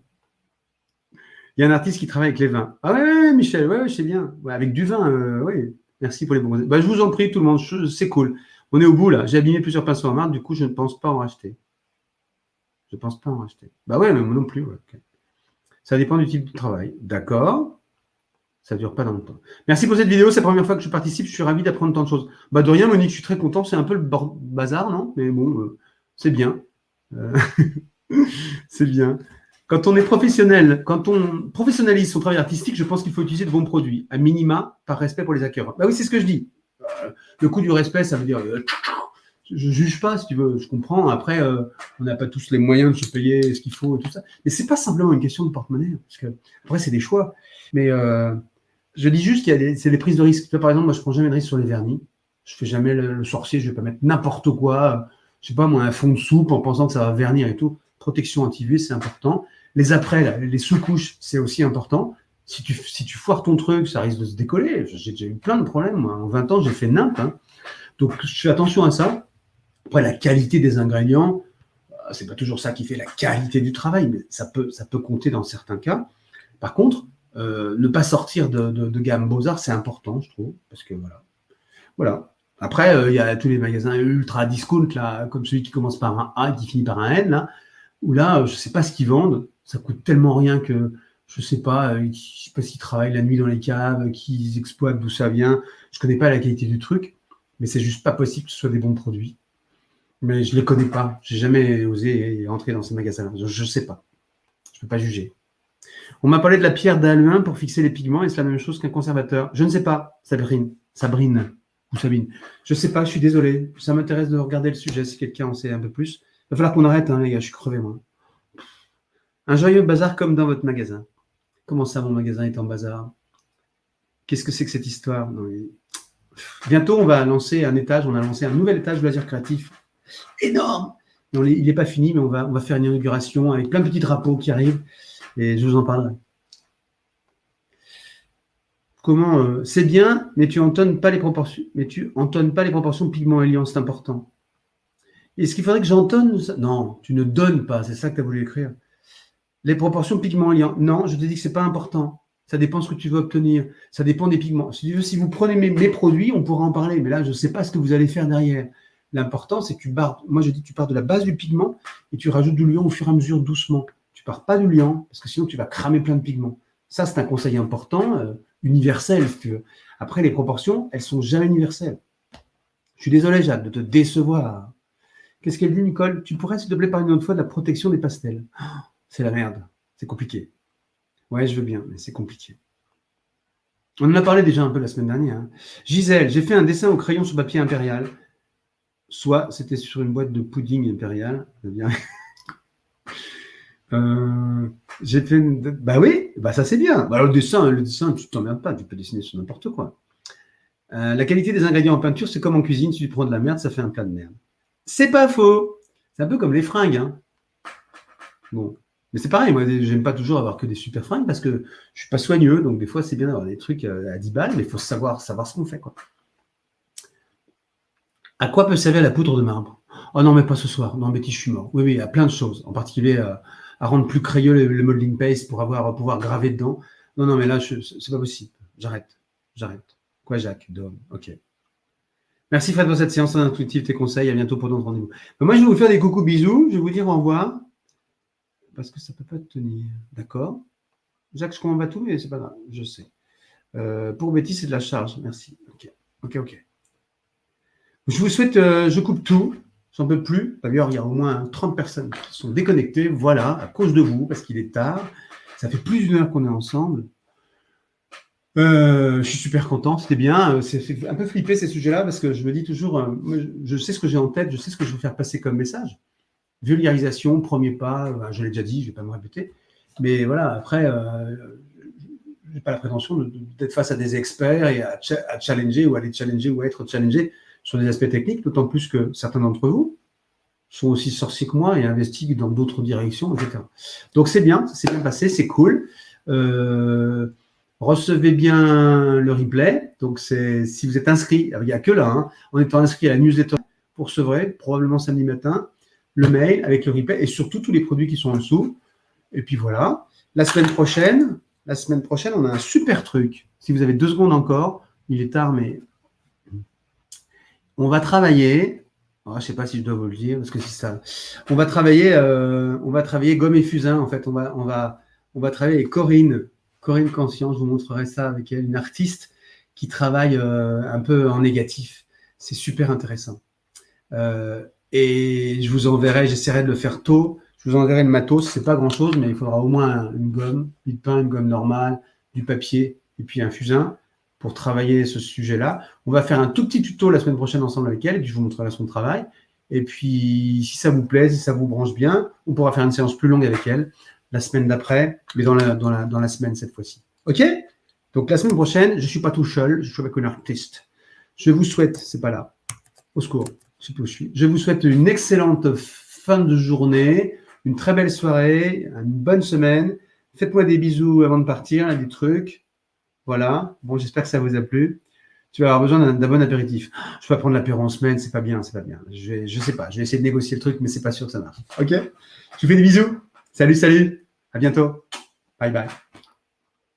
Il y a un artiste qui travaille avec les vins. Ah ouais, Michel, ouais, je sais bien. Ouais, avec du vin, oui. Merci pour les bons. Je vous en prie, tout le monde, c'est cool. On est au bout, là. J'ai abîmé plusieurs pinceaux en marbre, du coup, je ne pense pas en racheter. Je ne pense pas en racheter. Ouais, mais moi non plus. Ouais. Okay. Ça dépend du type de travail. D'accord. Ça ne dure pas dans le temps. Merci pour cette vidéo. C'est la première fois que je participe. Je suis ravi d'apprendre tant de choses. De rien, Monique, je suis très content. C'est un peu le bazar, non? Mais bon, c'est bien. C'est bien. Quand on est professionnel, quand on professionnalise son travail artistique, je pense qu'il faut utiliser de bons produits, à minima, par respect pour les acquéreurs. Oui, c'est ce que je dis. Le coût du respect, ça veut dire je ne juge pas, si tu veux, je comprends. Après, on n'a pas tous les moyens de se payer ce qu'il faut et tout ça. Mais ce n'est pas simplement une question de porte-monnaie, parce que après, c'est des choix. Mais je dis juste c'est des prises de risque. Tu vois, par exemple, moi, je ne prends jamais de risque sur les vernis. Je ne fais jamais le sorcier, je ne vais pas mettre n'importe quoi. Je ne sais pas, moi, un fond de soupe en pensant que ça va vernir et tout. Protection anti-UV, c'est important. Les après, là, les sous-couches, c'est aussi important. Si tu foires ton truc, ça risque de se décoller. J'ai déjà eu plein de problèmes. Moi. En 20 ans, j'ai fait nimp. Hein. Donc, je fais attention à ça. Après, la qualité des ingrédients, c'est pas toujours ça qui fait la qualité du travail, mais ça peut compter dans certains cas. Par contre, ne pas sortir de gamme Beaux-Arts, c'est important, je trouve, parce que voilà. Après, il y a tous les magasins ultra discount, là, comme celui qui commence par un A et qui finit par un N, là, où là, je ne sais pas ce qu'ils vendent. Ça coûte tellement rien que je ne sais pas, je sais pas s'ils travaillent la nuit dans les caves, qu'ils exploitent d'où ça vient. Je ne connais pas la qualité du truc, mais c'est juste pas possible que ce soit des bons produits. Mais je ne les connais pas. J'ai jamais osé entrer dans ces magasins-là. Je ne sais pas. Je ne peux pas juger. On m'a parlé de la pierre d'Aluin pour fixer les pigments et c'est la même chose qu'un conservateur. Je ne sais pas, Sabrine ou Sabine. Je ne sais pas, je suis désolé. Ça m'intéresse de regarder le sujet si quelqu'un en sait un peu plus. Il va falloir qu'on arrête, hein, les gars, je suis crevé, moi. Un joyeux bazar comme dans votre magasin. Comment ça, mon magasin est en bazar? Qu'est-ce que c'est que cette histoire? Non, bientôt, on va lancer un étage, on a lancé un nouvel étage de loisirs créatifs. Énorme! Non, il n'est pas fini, mais on va faire une inauguration avec plein de petits drapeaux qui arrivent et je vous en parlerai. Comment c'est bien, mais tu entonnes pas les proportions. Mais tu entonnes pas les proportions pigments et liant, c'est important. Est-ce qu'il faudrait que j'entonne? Non, tu ne donnes pas, c'est ça que tu as voulu écrire. Les proportions pigments et liant. Non, je te dis que c'est pas important. Ça dépend de ce que tu veux obtenir. Ça dépend des pigments. Si vous prenez mes produits, on pourra en parler. Mais là, je ne sais pas ce que vous allez faire derrière. L'important, c'est que moi, je dis que tu pars de la base du pigment et tu rajoutes du liant au fur et à mesure doucement. Tu pars pas du liant parce que sinon, tu vas cramer plein de pigments. Ça, c'est un conseil important, universel, si tu veux. Après, les proportions, elles sont jamais universelles. Je suis désolé, Jade, de te décevoir. Qu'est-ce qu'elle dit, Nicole? Tu pourrais, s'il te plaît, parler une autre fois de la protection des pastels. C'est la merde. C'est compliqué. Ouais, je veux bien, mais c'est compliqué. On en a parlé déjà un peu la semaine dernière. Hein. Gisèle, j'ai fait un dessin au crayon sur papier impérial. Soit c'était sur une boîte de pudding impérial. J'ai fait Bah oui, bah ça c'est bien. Bah, le dessin, tu t'emmerdes pas, tu peux dessiner sur n'importe quoi. La qualité des ingrédients en peinture, c'est comme en cuisine, si tu prends de la merde, ça fait un plat de merde. C'est pas faux. C'est un peu comme les fringues. Hein. Bon. Mais c'est pareil, moi, j'aime pas toujours avoir que des super fringues parce que je suis pas soigneux, donc des fois, c'est bien d'avoir des trucs à 10 balles, mais il faut savoir ce qu'on fait, quoi. À quoi peut servir la poudre de marbre? Oh non, mais pas ce soir. Non, Betty, je suis mort. Oui, à plein de choses. En particulier à rendre plus crayeux le molding paste pour pouvoir graver dedans. Non, mais là, c'est pas possible. J'arrête. Quoi, Jacques? Dom. Ok. Merci, Fred, pour cette séance intuitive, tes conseils. À bientôt pour notre rendez-vous. Moi, je vais vous faire des coucous bisous. Je vais vous dire au revoir. Parce que ça ne peut pas tenir. D'accord. Jacques, je comprends pas tout, mais c'est pas grave. Je sais. Pour Betty, c'est de la charge. Merci. Ok. Je vous souhaite, je coupe tout. J'en peux plus. D'ailleurs, il y a au moins 30 personnes qui sont déconnectées. Voilà, à cause de vous, parce qu'il est tard. Ça fait plus d'une heure qu'on est ensemble. Je suis super content. C'était bien. C'est fait un peu flipper ces sujets-là parce que je me dis toujours, je sais ce que j'ai en tête, je sais ce que je veux faire passer comme message. Vulgarisation, premier pas, je l'ai déjà dit, je ne vais pas me répéter. Mais voilà, après, je n'ai pas la prétention d'être face à des experts et à challenger ou à les challenger ou à être challengé sur des aspects techniques, d'autant plus que certains d'entre vous sont aussi sorciers que moi et investiguent dans d'autres directions, etc. Donc c'est bien, ça s'est bien passé, c'est cool. Recevez bien le replay. Donc si vous êtes inscrit, il n'y a que là, hein, en étant inscrit à la newsletter, vous recevrez probablement samedi matin le mail avec le replay et surtout tous les produits qui sont en dessous. Et puis voilà. La semaine prochaine, on a un super truc. Si vous avez 2 secondes encore, il est tard, mais on va travailler. Je ne sais pas si je dois vous le dire parce que c'est ça. On va travailler gomme et fusain. En fait, on va travailler avec Corinne Conscience. Je vous montrerai ça avec elle, une artiste qui travaille un peu en négatif. C'est super intéressant. Et je vous enverrai, j'essaierai de le faire tôt. Je vous enverrai le matos, c'est pas grand chose, mais il faudra au moins une gomme, du pain, une gomme normale, du papier et puis un fusain pour travailler ce sujet-là. On va faire un tout petit tuto la semaine prochaine ensemble avec elle, et puis je vous montrerai son travail. Et puis, si ça vous plaît, si ça vous branche bien, on pourra faire une séance plus longue avec elle la semaine d'après, mais dans la semaine cette fois-ci. OK? Donc, la semaine prochaine, je ne suis pas tout seul, je suis avec une artiste. Je vous souhaite, c'est pas là, au secours. Je vous souhaite une excellente fin de journée, une très belle soirée, une bonne semaine. Faites-moi des bisous avant de partir, des trucs. Voilà. Bon, j'espère que ça vous a plu. Tu vas avoir besoin d'un bon apéritif. Je vais pas prendre l'apéro en semaine, c'est pas bien. Je sais pas. Je vais essayer de négocier le truc, mais c'est pas sûr que ça marche. OK? Je vous fais des bisous. Salut. À bientôt. Bye.